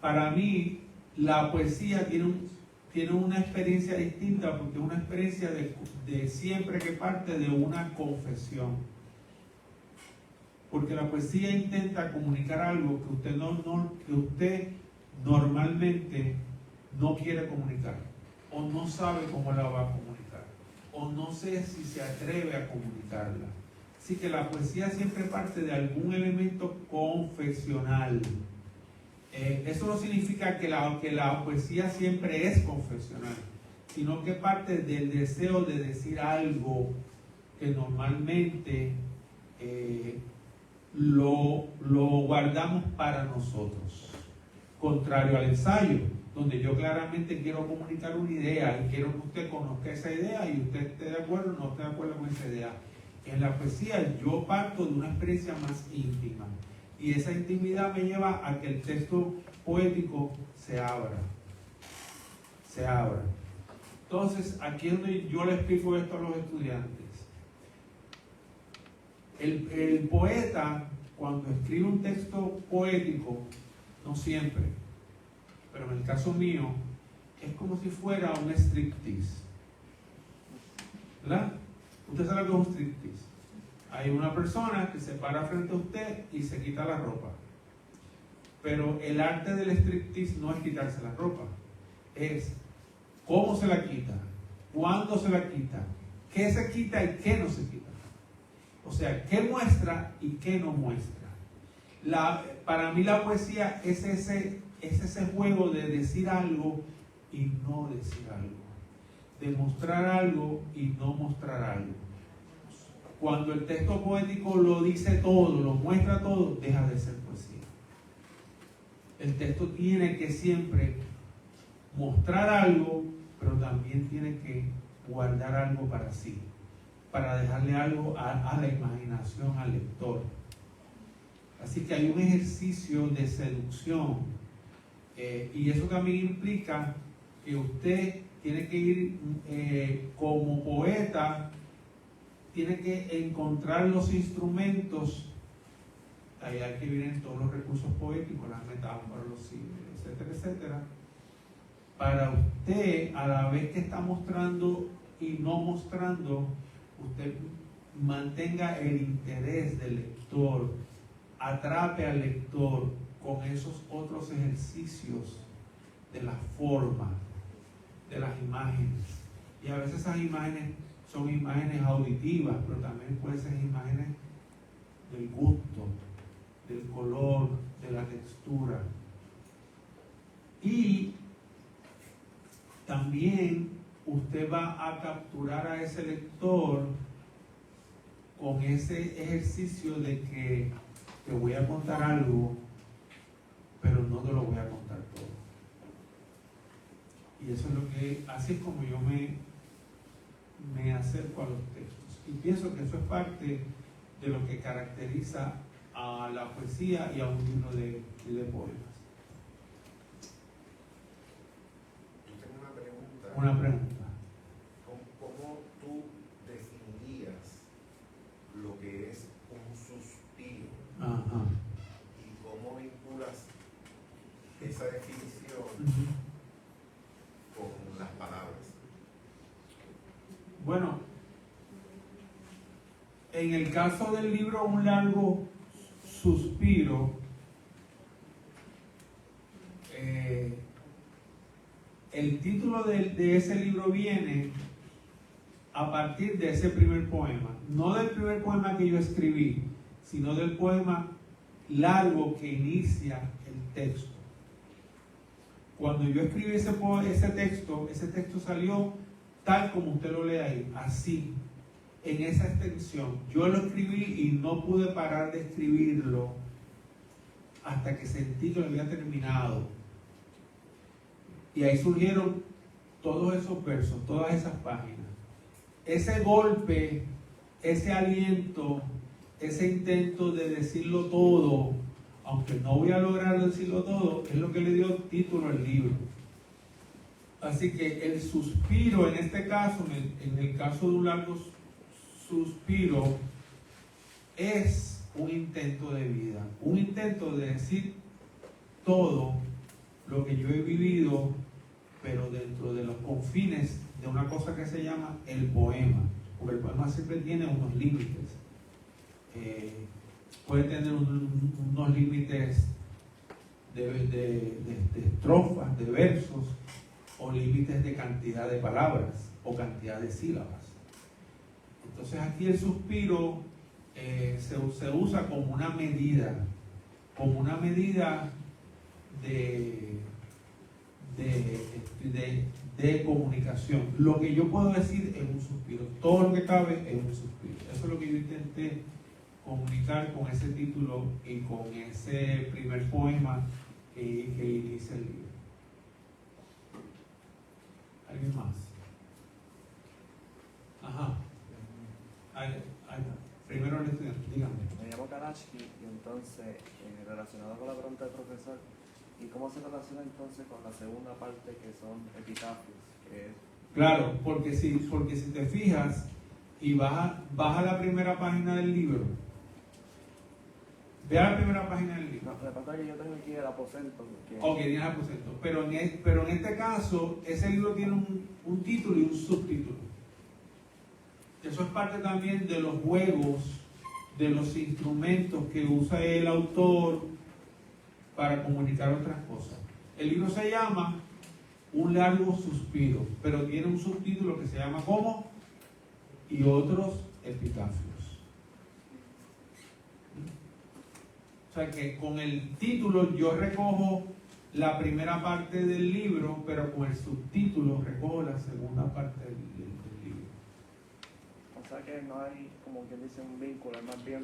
para mí, la poesía tiene una experiencia distinta porque es una experiencia de siempre que parte de una confesión. Porque la poesía intenta comunicar algo que usted normalmente no quiere comunicar, o no sabe cómo la va a comunicar, o no sé si se atreve a comunicarla. Así que la poesía siempre parte de algún elemento confesional. Eso no significa que la poesía siempre es confesional, sino que parte del deseo de decir algo que normalmente lo guardamos para nosotros. Contrario al ensayo, donde yo claramente quiero comunicar una idea y quiero que usted conozca esa idea y usted esté de acuerdo o no esté de acuerdo con esa idea. En la poesía yo parto de una experiencia más íntima. Y esa intimidad me lleva a que el texto poético se abra. Se abra. Entonces, aquí es donde yo le explico esto a los estudiantes. El poeta, cuando escribe un texto poético, no siempre, pero en el caso mío, es como si fuera un striptease. ¿Verdad? Usted sabe lo que es un striptease. Hay una persona que se para frente a usted y se quita la ropa. Pero el arte del striptease no es quitarse la ropa. Es cómo se la quita, cuándo se la quita, qué se quita y qué no se quita. O sea, qué muestra y qué no muestra. Para mí la poesía es ese juego de decir algo y no decir algo. De mostrar algo y no mostrar algo. Cuando el texto poético lo dice todo, lo muestra todo, deja de ser poesía. El texto tiene que siempre mostrar algo, pero también tiene que guardar algo para sí, para dejarle algo a la imaginación, al lector. Así que hay un ejercicio de seducción, y eso también implica que usted tiene que ir como poeta, tiene que encontrar los instrumentos. Ahí hay que vienen todos los recursos poéticos, las metáforas, los signos, etcétera, etcétera, para usted, a la vez que está mostrando y no mostrando, usted mantenga el interés del lector, atrape al lector con esos otros ejercicios de la forma, de las imágenes. Y a veces esas imágenes son imágenes auditivas, pero también pueden ser imágenes del gusto, del color, de la textura. Y también usted va a capturar a ese lector con ese ejercicio de que te voy a contar algo, pero no te lo voy a contar todo. Y eso es lo que, así es como yo me acerco a los textos. Y pienso que eso es parte de lo que caracteriza a la poesía y a un libro de poemas. Yo tengo una pregunta. Una pregunta. ¿Cómo tú definirías lo que es un suspiro? Ajá. ¿Y cómo vinculas esa definición con las palabras? Bueno, en el caso del libro Un largo suspiro, el título de ese libro viene a partir de ese primer poema, no del primer poema que yo escribí, sino del poema largo que inicia el texto. Cuando yo escribí ese texto salió tal como usted lo lee ahí, así, en esa extensión. Yo lo escribí y no pude parar de escribirlo hasta que sentí que lo había terminado. Y ahí surgieron todos esos versos, todas esas páginas. Ese golpe, ese aliento, ese intento de decirlo todo, aunque no voy a lograr decirlo todo, es lo que le dio título al libro. Así que el suspiro, en este caso, en el caso de Un largo suspiro, es un intento de vida, un intento de decir todo lo que yo he vivido, pero dentro de los confines de una cosa que se llama el poema, porque el poema siempre tiene unos límites. Puede tener unos límites de estrofas, de versos, o límites de cantidad de palabras o cantidad de sílabas. Entonces aquí el suspiro se usa como una medida de comunicación. Lo que yo puedo decir es un suspiro, todo lo que cabe es un suspiro. Eso es lo que yo intenté comunicar con ese título y con ese primer poema que inicia el libro. ¿Alguien más? Ajá. Ahí está. Primero el estudiante, dígame. Me llamo Kanachki y entonces, relacionado con la pregunta del profesor, ¿y cómo se relaciona entonces con la segunda parte que son epitafios? Claro, porque si te fijas y vas a la primera página del libro, Vea la primera página del libro. No, lo que pasa es que yo tengo aquí el aposento. Ok, tiene el aposento. Pero en este caso, ese libro tiene un título y un subtítulo. Eso es parte también de los juegos, de los instrumentos que usa el autor para comunicar otras cosas. El libro se llama Un largo suspiro, pero tiene un subtítulo que se llama ¿cómo? Y otros epitafios. O sea que con el título yo recojo la primera parte del libro, pero con el subtítulo recojo la segunda parte del libro. O sea que no hay, como quien dice, un vínculo, es más bien...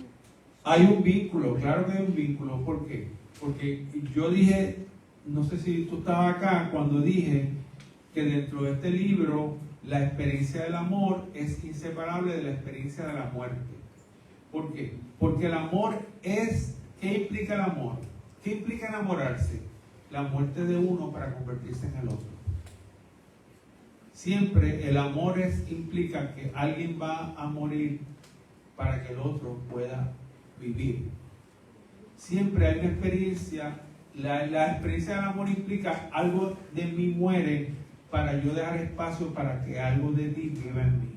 Hay un vínculo, claro que hay un vínculo. ¿Por qué? Porque yo dije, no sé si tú estabas acá, cuando dije que dentro de este libro la experiencia del amor es inseparable de la experiencia de la muerte. ¿Por qué? Porque el amor es... ¿Qué implica el amor? ¿Qué implica enamorarse? La muerte de uno para convertirse en el otro. Siempre el amor implica que alguien va a morir para que el otro pueda vivir. Siempre hay una experiencia, la experiencia del amor implica algo de mí muere para yo dejar espacio para que algo de ti viva en mí.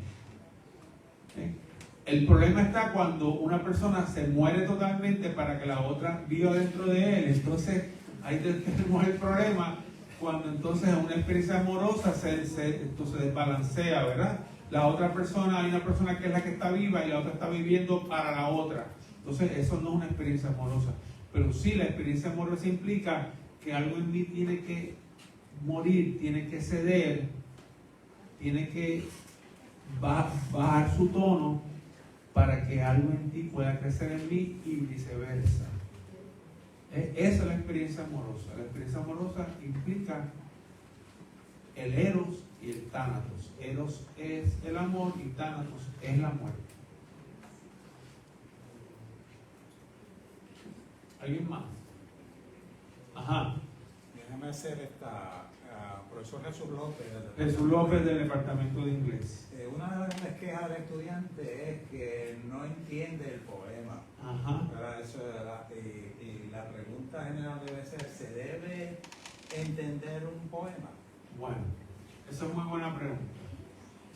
¿Okay? El problema está cuando una persona se muere totalmente para que la otra viva dentro de él. Entonces ahí tenemos el problema cuando entonces una experiencia amorosa se desbalancea, ¿verdad? La otra persona, hay una persona que es la que está viva y la otra está viviendo para la otra. Entonces eso no es una experiencia amorosa. Pero sí, la experiencia amorosa implica que algo en mí tiene que morir, tiene que ceder, tiene que bajar su tono para que algo en ti pueda crecer en mí y viceversa. Esa es la experiencia amorosa. La experiencia amorosa implica el eros y el tánatos. Eros es el amor y tánatos es la muerte. ¿Alguien más? Ajá. Déjame hacer esta. Profesor Jesús López. Jesús López del Departamento de Inglés. Una de las grandes quejas del estudiante es que no entiende el poema. Ajá. Y la pregunta general debe ser, ¿se debe entender un poema? Bueno, esa es muy buena pregunta.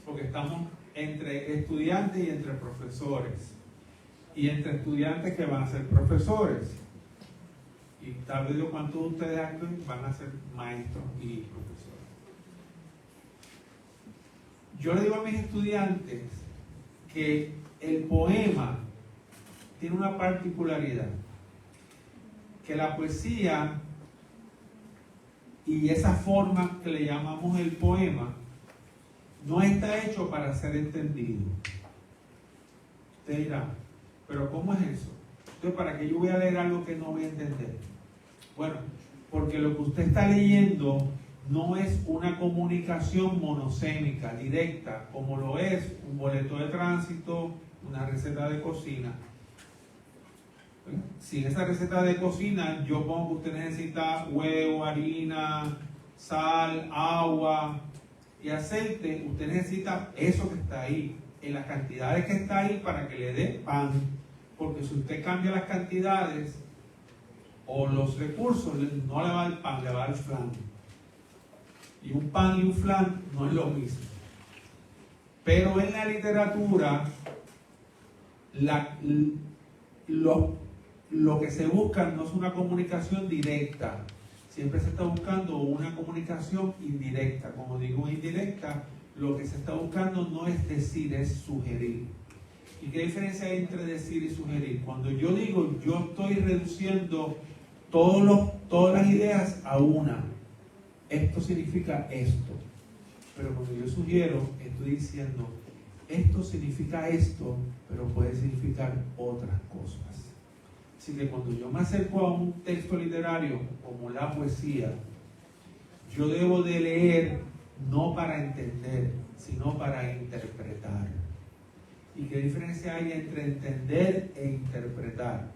Porque estamos entre estudiantes y entre profesores. Y entre estudiantes que van a ser profesores. Y tal vez cuántos de ustedes aquí van a ser maestros y profesores. Yo le digo a mis estudiantes que el poema tiene una particularidad, que la poesía y esa forma que le llamamos el poema no está hecho para ser entendido. Usted dirá, ¿pero cómo es eso? Entonces, ¿para qué yo voy a leer algo que no voy a entender? Bueno, porque lo que usted está leyendo no es una comunicación monosémica, directa, como lo es un boleto de tránsito, una receta de cocina. Si en esa receta de cocina yo pongo que usted necesita huevo, harina, sal, agua y aceite, usted necesita eso que está ahí, en las cantidades que está ahí para que le dé pan. Porque si usted cambia las cantidades o los recursos, no le va el pan, le va el flan. Y un pan y un flan no es lo mismo. Pero en la literatura, lo que se busca no es una comunicación directa. Siempre se está buscando una comunicación indirecta. Como digo indirecta, lo que se está buscando no es decir, es sugerir. ¿Y qué diferencia hay entre decir y sugerir? Cuando yo digo, yo estoy reduciendo todas las ideas a una. Esto significa esto. Pero cuando yo sugiero, estoy diciendo, esto significa esto, pero puede significar otras cosas. Así que cuando yo me acerco a un texto literario como la poesía, yo debo de leer no para entender, sino para interpretar. ¿Y qué diferencia hay entre entender e interpretar?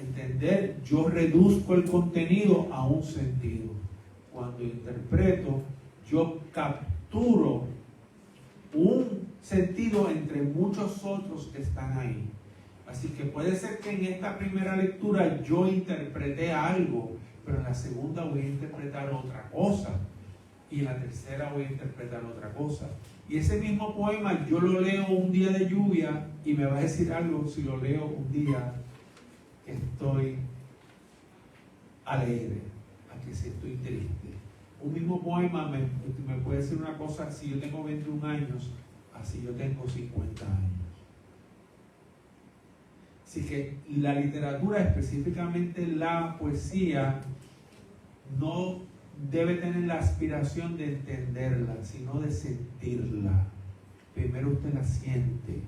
Entender, yo reduzco el contenido a un sentido. Cuando interpreto, yo capturo un sentido entre muchos otros que están ahí. Así que puede ser que en esta primera lectura yo interpreté algo, pero en la segunda voy a interpretar otra cosa. Y en la tercera voy a interpretar otra cosa. Y ese mismo poema yo lo leo un día de lluvia y me va a decir algo si lo leo un día que estoy alegre, a que si estoy triste. Un mismo poema me puede decir una cosa si yo tengo 21 años, así yo tengo 50 años. Así que la literatura, específicamente la poesía, no debe tener la aspiración de entenderla, sino de sentirla. Primero usted la siente,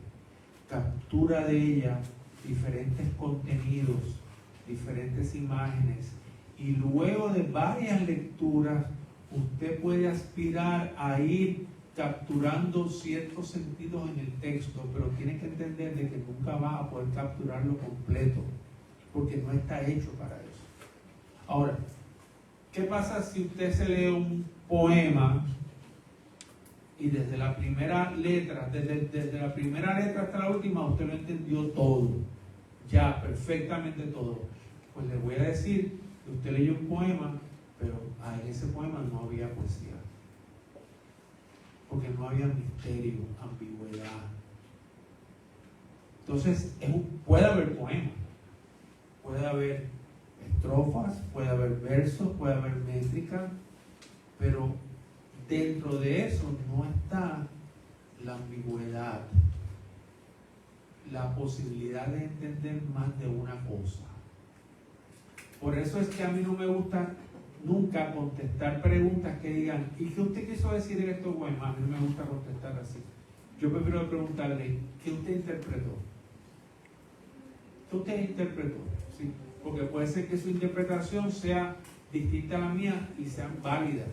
captura de ella diferentes contenidos, diferentes imágenes, y luego de varias lecturas usted puede aspirar a ir capturando ciertos sentidos en el texto, pero tiene que entender de que nunca va a poder capturarlo completo, porque no está hecho para eso. Ahora, ¿qué pasa si usted se lee un poema y desde la primera letra, desde la primera letra hasta la última, usted lo entendió todo, ya, perfectamente todo? Pues le voy a decir que usted leyó un poema, pero en ese poema no había poesía, porque no había misterio, ambigüedad. Entonces, puede haber poemas, puede haber estrofas, puede haber versos, puede haber métrica, pero dentro de eso no está la ambigüedad, la posibilidad de entender más de una cosa. Por eso es que a mí no me gusta nunca contestar preguntas que digan, ¿y qué usted quiso decir en estos poemas? A mí no me gusta contestar así. Yo prefiero preguntarle, ¿qué usted interpretó? ¿Qué usted interpretó? ¿Sí? Porque puede ser que su interpretación sea distinta a la mía y sean válidas.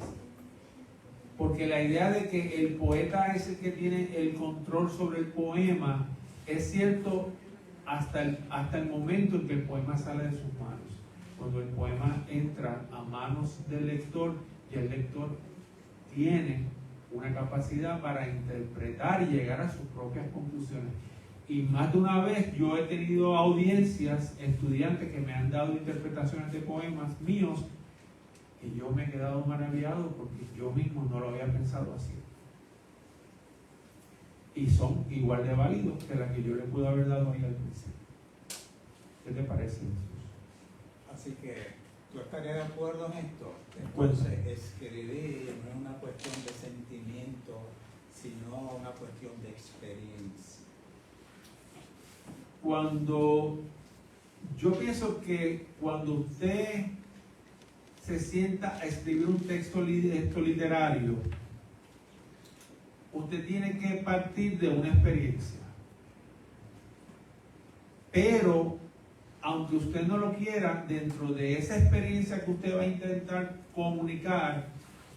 Porque la idea de que el poeta es el que tiene el control sobre el poema es cierto hasta el momento en que el poema sale de sus manos. Cuando el poema entra a manos del lector, y el lector tiene una capacidad para interpretar y llegar a sus propias conclusiones. Y más de una vez yo he tenido audiencias, estudiantes que me han dado interpretaciones de poemas míos, y yo me he quedado maravillado porque yo mismo no lo había pensado así. Y son igual de válidos que la que yo le pude haber dado ahí al principio. ¿Qué te parece, Jesús? Así que, ¿tú estarías de acuerdo en esto? Entonces, escribir no es una cuestión de sentimiento, sino una cuestión de experiencia. Yo pienso que cuando usted se sienta a escribir un texto literario, usted tiene que partir de una experiencia. Pero, aunque usted no lo quiera, dentro de esa experiencia que usted va a intentar comunicar,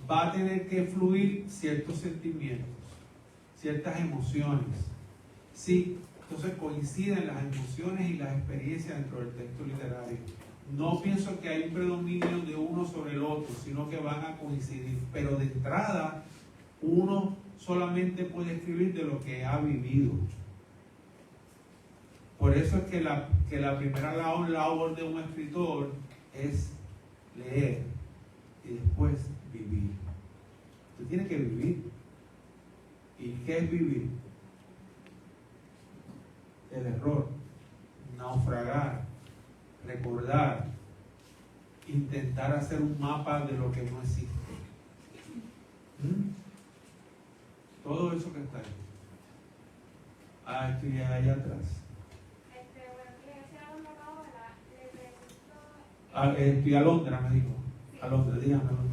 va a tener que fluir ciertos sentimientos, ciertas emociones. Sí, entonces coinciden las emociones y las experiencias dentro del texto literario. No pienso que hay un predominio de uno sobre el otro, sino que van a coincidir. Pero de entrada, uno solamente puede escribir de lo que ha vivido. Por eso es que la primera labor de un escritor es leer y después vivir. Usted tiene que vivir. ¿Y qué es vivir? El error, naufragar, recordar, intentar hacer un mapa de lo que no existe. Todo eso que está ahí. Estoy allá atrás. Estoy a Londra, me dijo. A Londra, dígame. Hablando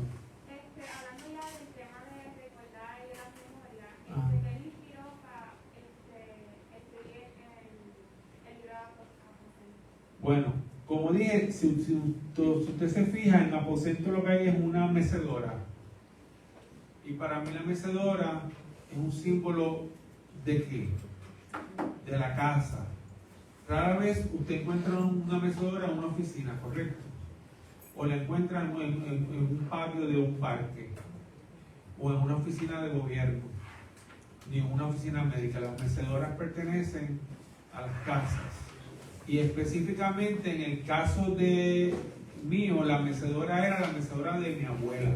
ya del tema de recordar y de las memorias, ¿qué le inspiró para escribir el libro de Aposento? Bueno, como dije, si usted se fija, en Aposento lo que hay es una mecedora. Y para mí la mecedora es un símbolo ¿de qué? De la casa. Rara vez usted encuentra una mecedora en una oficina, ¿correcto? O la encuentra en un patio de un parque, o en una oficina de gobierno, ni en una oficina médica. Las mecedoras pertenecen a las casas. Y específicamente en el caso de mío, la mecedora era la mecedora de mi abuela,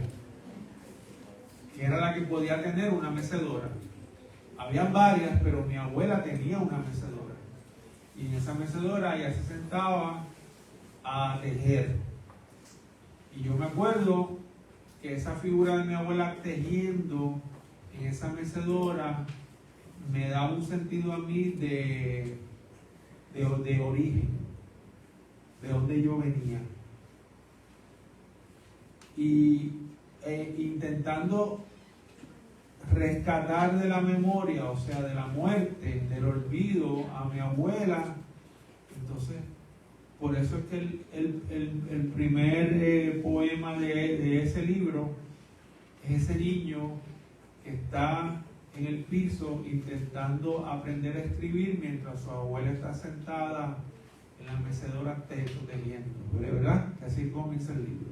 que era la que podía tener una mecedora. Habían varias, pero mi abuela tenía una mecedora. Y en esa mecedora ella se sentaba a tejer. Y yo me acuerdo que esa figura de mi abuela tejiendo en esa mecedora me da un sentido a mí de origen, de donde yo venía. Y intentando rescatar de la memoria, o sea, de la muerte, del olvido a mi abuela. Entonces, por eso es que el primer poema de ese libro es ese niño que está en el piso intentando aprender a escribir mientras su abuela está sentada en la mecedora tejiendo. ¿De verdad? Así comienza el libro.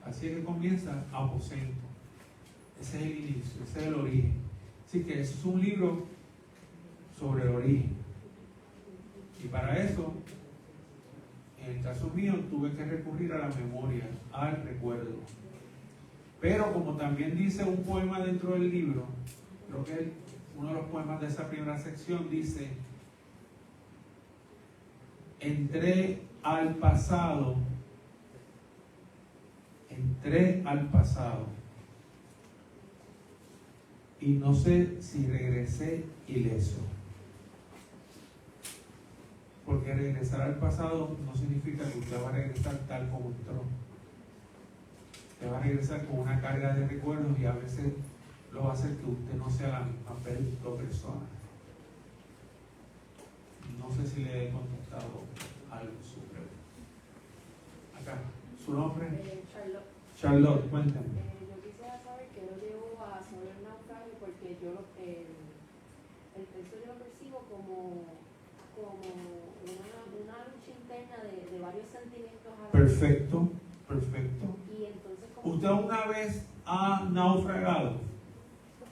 Así es que comienza Aposento. Ese es el inicio, ese es el origen. Así que eso es un libro sobre el origen. Y para eso, en el caso mío, tuve que recurrir a la memoria, al recuerdo. Pero como también dice un poema dentro del libro, creo que uno de los poemas de esa primera sección dice: entré al pasado y no sé si regresé ileso. Porque regresar al pasado no significa que usted va a regresar tal como entró. Usted va a regresar con una carga de recuerdos y a veces lo va a hacer que usted no sea la misma persona. No sé si le he contestado algo su pregunta. Acá, ¿su nombre? Charlotte. Charlotte, cuéntame. Yo quisiera saber qué lo llevó a hacer el naufragio, porque yo el texto yo lo percibo como una lucha interna de varios sentimientos a la vez. Perfecto. Y entonces, ¿cómo? ¿Usted una vez ha naufragado?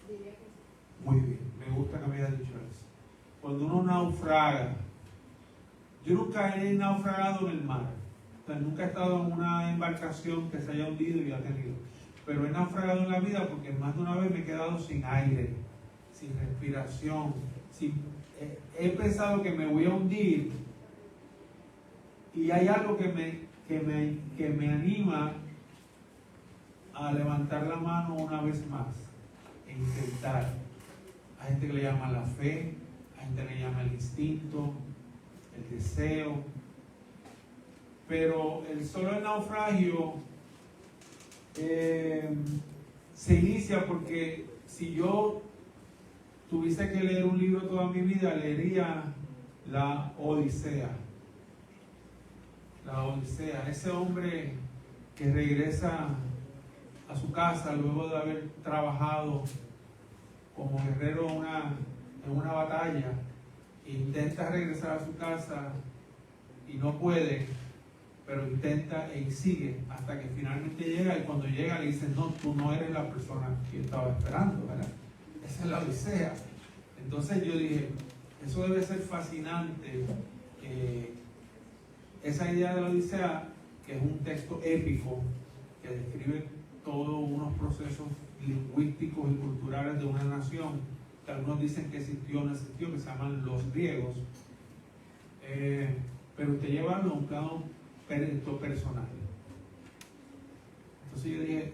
Diría que sí. Muy bien, me gusta que me haya dicho eso. Cuando uno naufraga, yo nunca he naufragado en el mar. O sea, nunca he estado en una embarcación que se haya hundido y ha tenido. Pero he naufragado en la vida porque más de una vez me he quedado sin aire, sin respiración. He pensado que me voy a hundir y hay algo que me anima a levantar la mano una vez más e intentar. Hay gente que le llama la fe, hay gente que le llama el instinto, el deseo. Pero el solo naufragio se inicia porque si yo tuviese que leer un libro toda mi vida, leería la Odisea. La Odisea, ese hombre que regresa a su casa luego de haber trabajado como guerrero en una batalla, e intenta regresar a su casa y no puede, pero intenta y sigue hasta que finalmente llega, y cuando llega le dicen: no, tú no eres la persona que yo estaba esperando, ¿verdad? Esa es la Odisea. Entonces yo dije, eso debe ser fascinante, esa idea de la Odisea, que es un texto épico que describe todos unos procesos lingüísticos y culturales de una nación, que algunos dicen que existió o no existió, que se llaman los griegos, pero usted llevarlo a un plano personal. Entonces yo dije,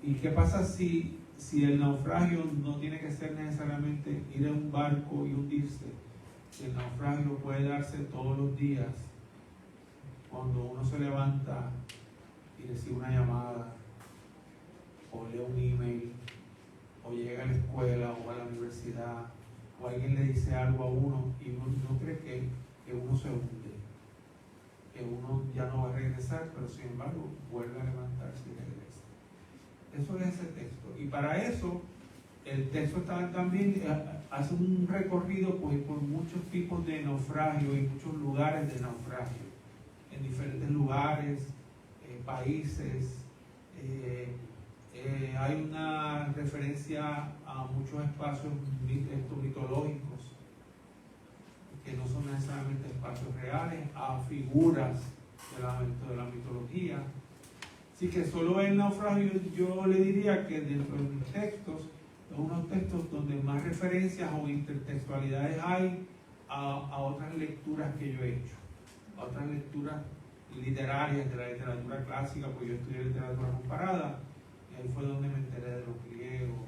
¿y qué pasa si el naufragio no tiene que ser necesariamente ir en un barco y hundirse? El naufragio puede darse todos los días, cuando uno se levanta y recibe una llamada, o lee un email, o llega a la escuela o a la universidad, o alguien le dice algo a uno y uno no cree que uno se hunde, que uno ya no va a regresar, pero sin embargo vuelve a levantarse y regresa. Eso es ese texto. Y para eso el texto también hace un recorrido pues, por muchos tipos de naufragio y muchos lugares de naufragio, en diferentes lugares, países. Hay una referencia a muchos espacios mitológicos que no son necesariamente espacios espacios reales, a figuras de la mitología. Así que solo el naufragio yo le diría que dentro de mis textos, son unos textos donde más referencias o intertextualidades hay a otras lecturas que yo he hecho, a otras lecturas literarias de la literatura clásica, pues yo estudié literatura comparada, y ahí fue donde me enteré de los griegos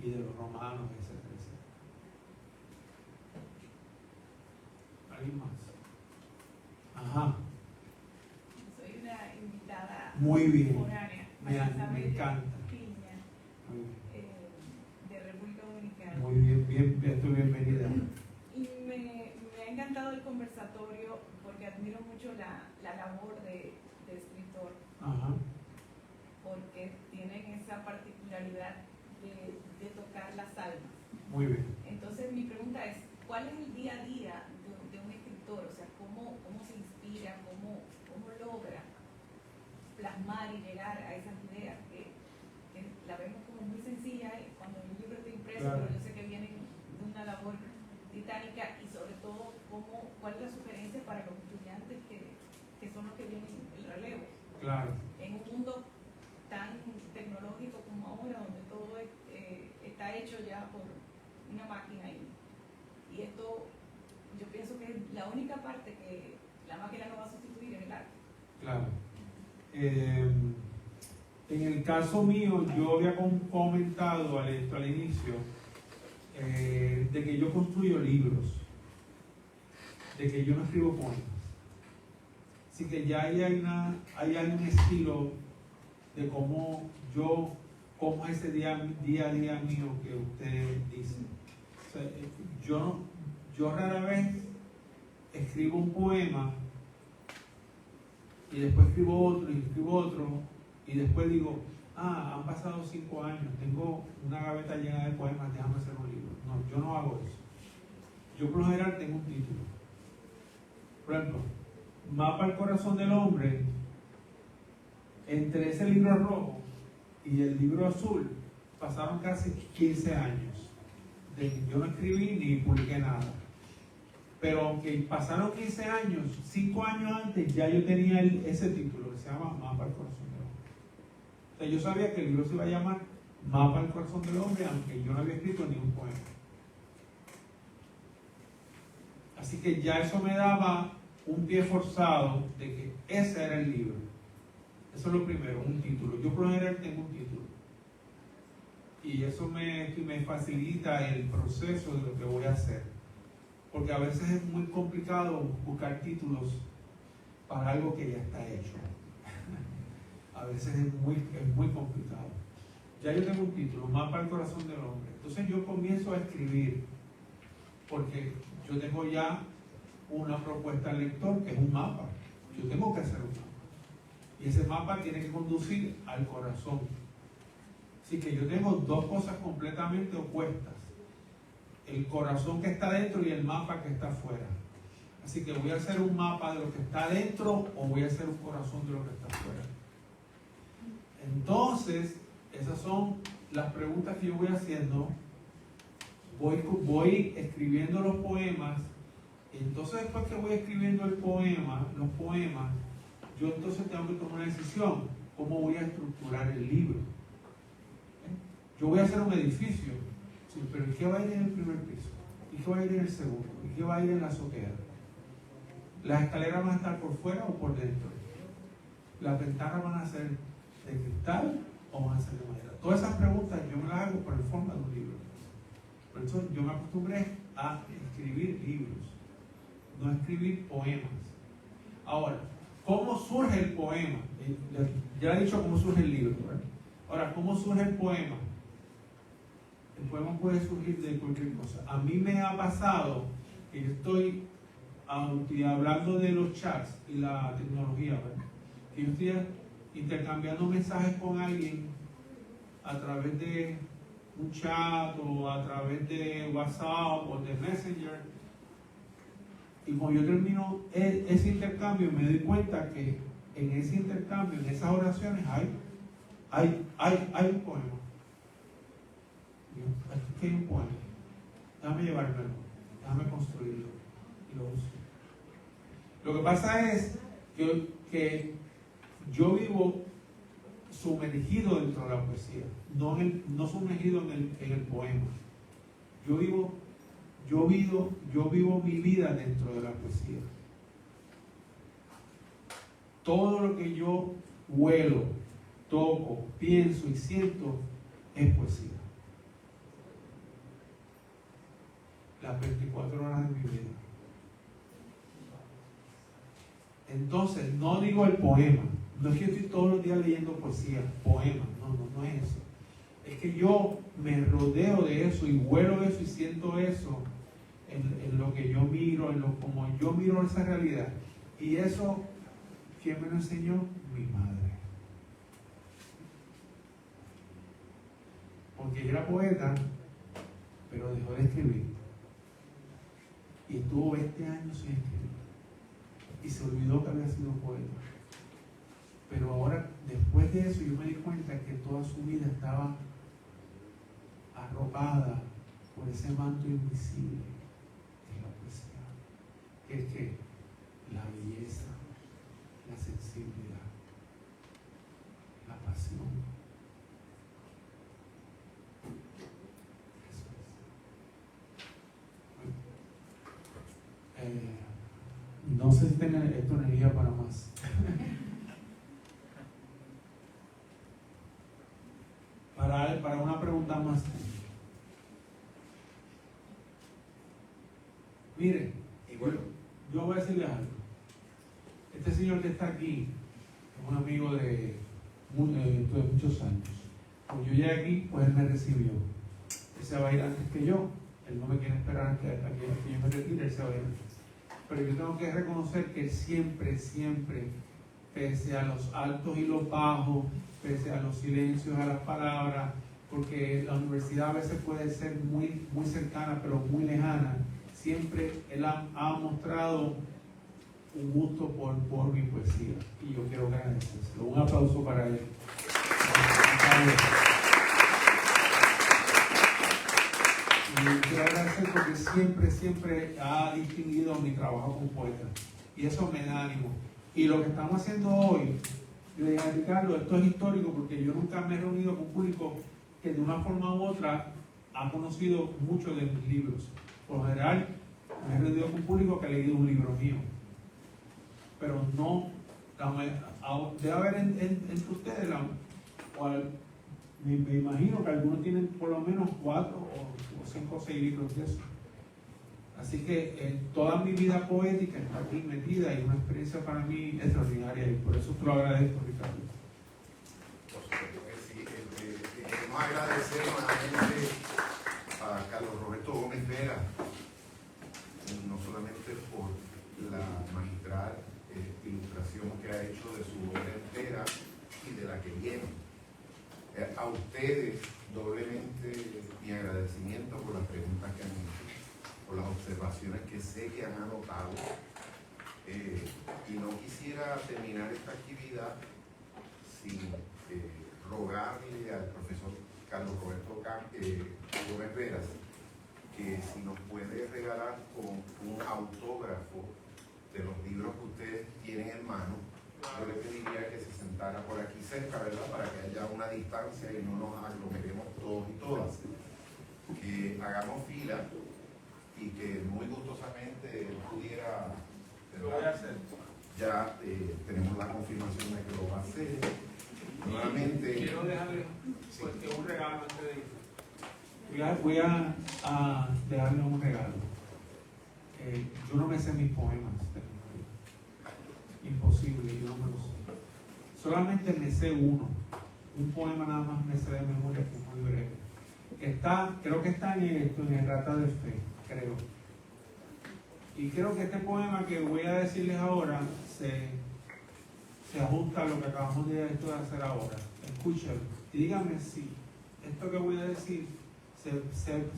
y de los romanos, etcétera, etcétera. ¿Alguien más? Ajá. Soy una invitada Muy bien. foránea, Me encanta. Piña, Muy de República Dominicana. bien, estoy bienvenida. Y me ha encantado el conversatorio porque admiro mucho la labor de escritor, Ajá. porque tienen esa particularidad de tocar las almas. Muy bien. Entonces mi pregunta es, ¿cuál es el día a día de un escritor? O sea, ¿cómo se inspira? ¿Cómo logra plasmar y llegar a esas ideas que la vemos como muy sencilla cuando el libro está impreso, Claro. pero yo sé que vienen de una labor titánica y sobre todo cuál es la sugerencia para los estudiantes que son los que vienen el relevo Claro. en un mundo tan tecnológico como ahora, donde todo está hecho ya por una máquina y esto yo pienso que es la única parte que la máquina no va a sustituir en el arte. Claro. En el caso mío, yo había comentado al inicio de que yo construyo libros, de que yo no escribo poemas. Así que ya hay un estilo de cómo ese día a día mío que usted dice. O sea, yo rara vez escribo un poema y después escribo otro y después digo, han pasado 5 años, tengo una gaveta llena de poemas, déjame hacer un libro. No, yo no hago eso. Yo por lo general tengo un título. Por ejemplo, Mapa al corazón del hombre, entre ese libro rojo y el libro azul pasaron casi 15 años. Yo no escribí ni publiqué nada. Pero aunque pasaron 15 años, 5 años antes ya yo tenía ese título que se llama Mapa al corazón del hombre. O sea, yo sabía que el libro se iba a llamar Mapa al corazón del hombre, aunque yo no había escrito ni un poema. Así que ya eso me daba un pie forzado de que ese era el libro. Eso es lo primero, un título. Yo por lo general tengo un título. Y eso me facilita el proceso de lo que voy a hacer. Porque a veces es muy complicado buscar títulos para algo que ya está hecho. A veces es muy complicado. Ya yo tengo un título, Mapa al corazón del hombre. Entonces yo comienzo a escribir porque yo tengo ya una propuesta al lector que es un mapa. Yo tengo que hacer un mapa. Y ese mapa tiene que conducir al corazón. Así que yo tengo dos cosas completamente opuestas. El corazón que está dentro y el mapa que está afuera. Así que voy a hacer un mapa de lo que está dentro o voy a hacer un corazón de lo que está afuera. Entonces, esas son las preguntas que yo voy haciendo. Voy escribiendo los poemas. Entonces, después que voy escribiendo los poemas, yo entonces tengo que tomar una decisión. ¿Cómo voy a estructurar el libro? Yo voy a hacer un edificio. Sí, pero ¿y qué va a ir en el primer piso? ¿Y qué va a ir en el segundo? ¿Y qué va a ir en la azotea? ¿Las escaleras van a estar por fuera o por dentro? ¿Las ventanas van a ser de cristal o van a ser de madera? Todas esas preguntas yo me las hago por el forma de un libro. Por eso yo me acostumbré a escribir libros, no escribir poemas. Ahora, ¿cómo surge el poema? Ya he dicho cómo surge el libro, ¿verdad? Ahora, ¿cómo surge el poema? El poema puede surgir de cualquier cosa. A mí me ha pasado que yo estoy hablando de los chats y la tecnología, ¿verdad? Que yo estoy intercambiando mensajes con alguien a través de un chat o a través de WhatsApp o de Messenger. Y cuando yo termino ese intercambio me doy cuenta que en ese intercambio, en esas oraciones hay un poema. Aquí hay un poema. Déjame llevármelo, déjame construirlo. y lo uso. Lo que pasa es que yo vivo sumergido dentro de la poesía, no sumergido en el poema. Yo vivo mi vida dentro de la poesía. Todo lo que yo huelo, toco, pienso y siento es poesía. Las 24 horas de mi vida. Entonces, no digo el poema. No es que estoy todos los días leyendo poesía, poemas. No es eso. Es que yo me rodeo de eso y huelo eso y siento eso en lo que yo miro, como yo miro esa realidad. Y eso, ¿quién me lo enseñó? Mi madre. Porque ella era poeta, pero dejó de escribir. Y estuvo 20 años sin escribir. Y se olvidó que había sido poeta. Pero ahora, después de eso, yo me di cuenta que toda su vida estaba arropada por ese manto invisible de la poesía. Que es que la belleza, la sensibilidad, la pasión. Eso es. No sé si tiene esto energía para más. Para una pregunta más. Mire, yo voy a decirles algo. Este señor que está aquí es un amigo de muchos años. Cuando yo llegué aquí, pues él me recibió. Él se va a ir antes que yo. Él no me quiere esperar a que yo me retire, él se va a ir antes. Pero yo tengo que reconocer que él siempre, pese a los altos y los bajos, pese a los silencios, a las palabras, porque la universidad a veces puede ser muy, muy cercana, pero muy lejana, siempre él ha mostrado un gusto por mi poesía. Y yo quiero agradecérselo. Un aplauso para él. Y quiero agradecer porque siempre ha distinguido mi trabajo con poetas. Y eso me da ánimo. Y lo que estamos haciendo hoy, yo dije a Ricardo, esto es histórico porque yo nunca me he reunido con público que de una forma u otra ha conocido mucho de mis libros. Por lo general, me he reunido con público que ha leído un libro mío. Pero no, debe haber entre ustedes, me imagino que algunos tienen por lo menos 4 o 5 o 6 libros de eso. Así que toda mi vida poética está aquí metida y una experiencia para mí extraordinaria y por eso te lo agradezco, Ricardo. Por supuesto que sí. Queremos agradecer nuevamente a Carlos Roberto Gómez Vera, no solamente por la magistral ilustración que ha hecho de su obra entera y de la que viene. A ustedes doblemente mi agradecimiento por las preguntas que han hecho, por las observaciones que sé que han anotado. Y no quisiera terminar esta actividad sin rogarle al profesor Carlos Roberto Gómez Veras que si nos puede regalar con un autógrafo de los libros que ustedes tienen en mano. Yo le pediría que se sentara por aquí cerca, ¿verdad? Para que haya una distancia y no nos aglomeremos todos y todas. Que hagamos fila y que muy gustosamente pudiera, ¿verdad? Lo voy a hacer. Ya tenemos la confirmación de que lo va a hacer. Nuevamente. Quiero dejarle un regalo antes de ir. Voy a dejarle un regalo. Yo no me sé mis poemas. Imposible, yo no me lo sé. Solamente me sé uno. Un poema nada más me sé de memoria, que es muy breve. Creo que está en el Rata de Fe, creo. Y creo que este poema que voy a decirles ahora se ajusta a lo que acabamos de hacer ahora. Escúchenlo y díganme si esto que voy a decir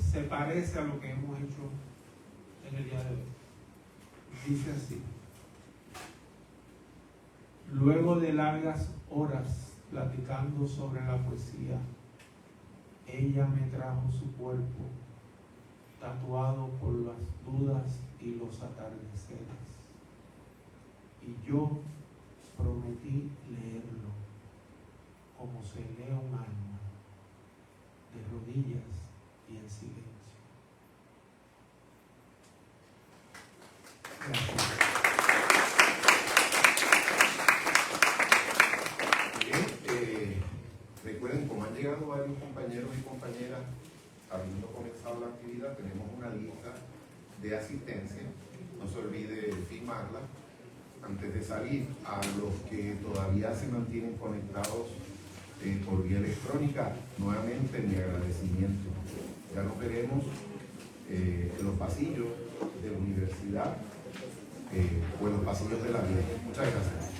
se parece a lo que hemos hecho en el día de hoy. Dice así: luego de largas horas platicando sobre la poesía, ella me trajo su cuerpo tatuado por las dudas y los atardeceres. Y yo prometí leerlo como se lee un alma, de rodillas y en silencio. Gracias. Bien, recuerden, como han llegado varios compañeros y compañeras habiendo comenzado la actividad, tenemos una lista de asistencia. No se olvide firmarla antes de salir. A los que todavía se mantienen conectados por vía electrónica, nuevamente mi agradecimiento. Ya nos veremos en los pasillos de la universidad o en los pasillos de la vida. Muchas gracias.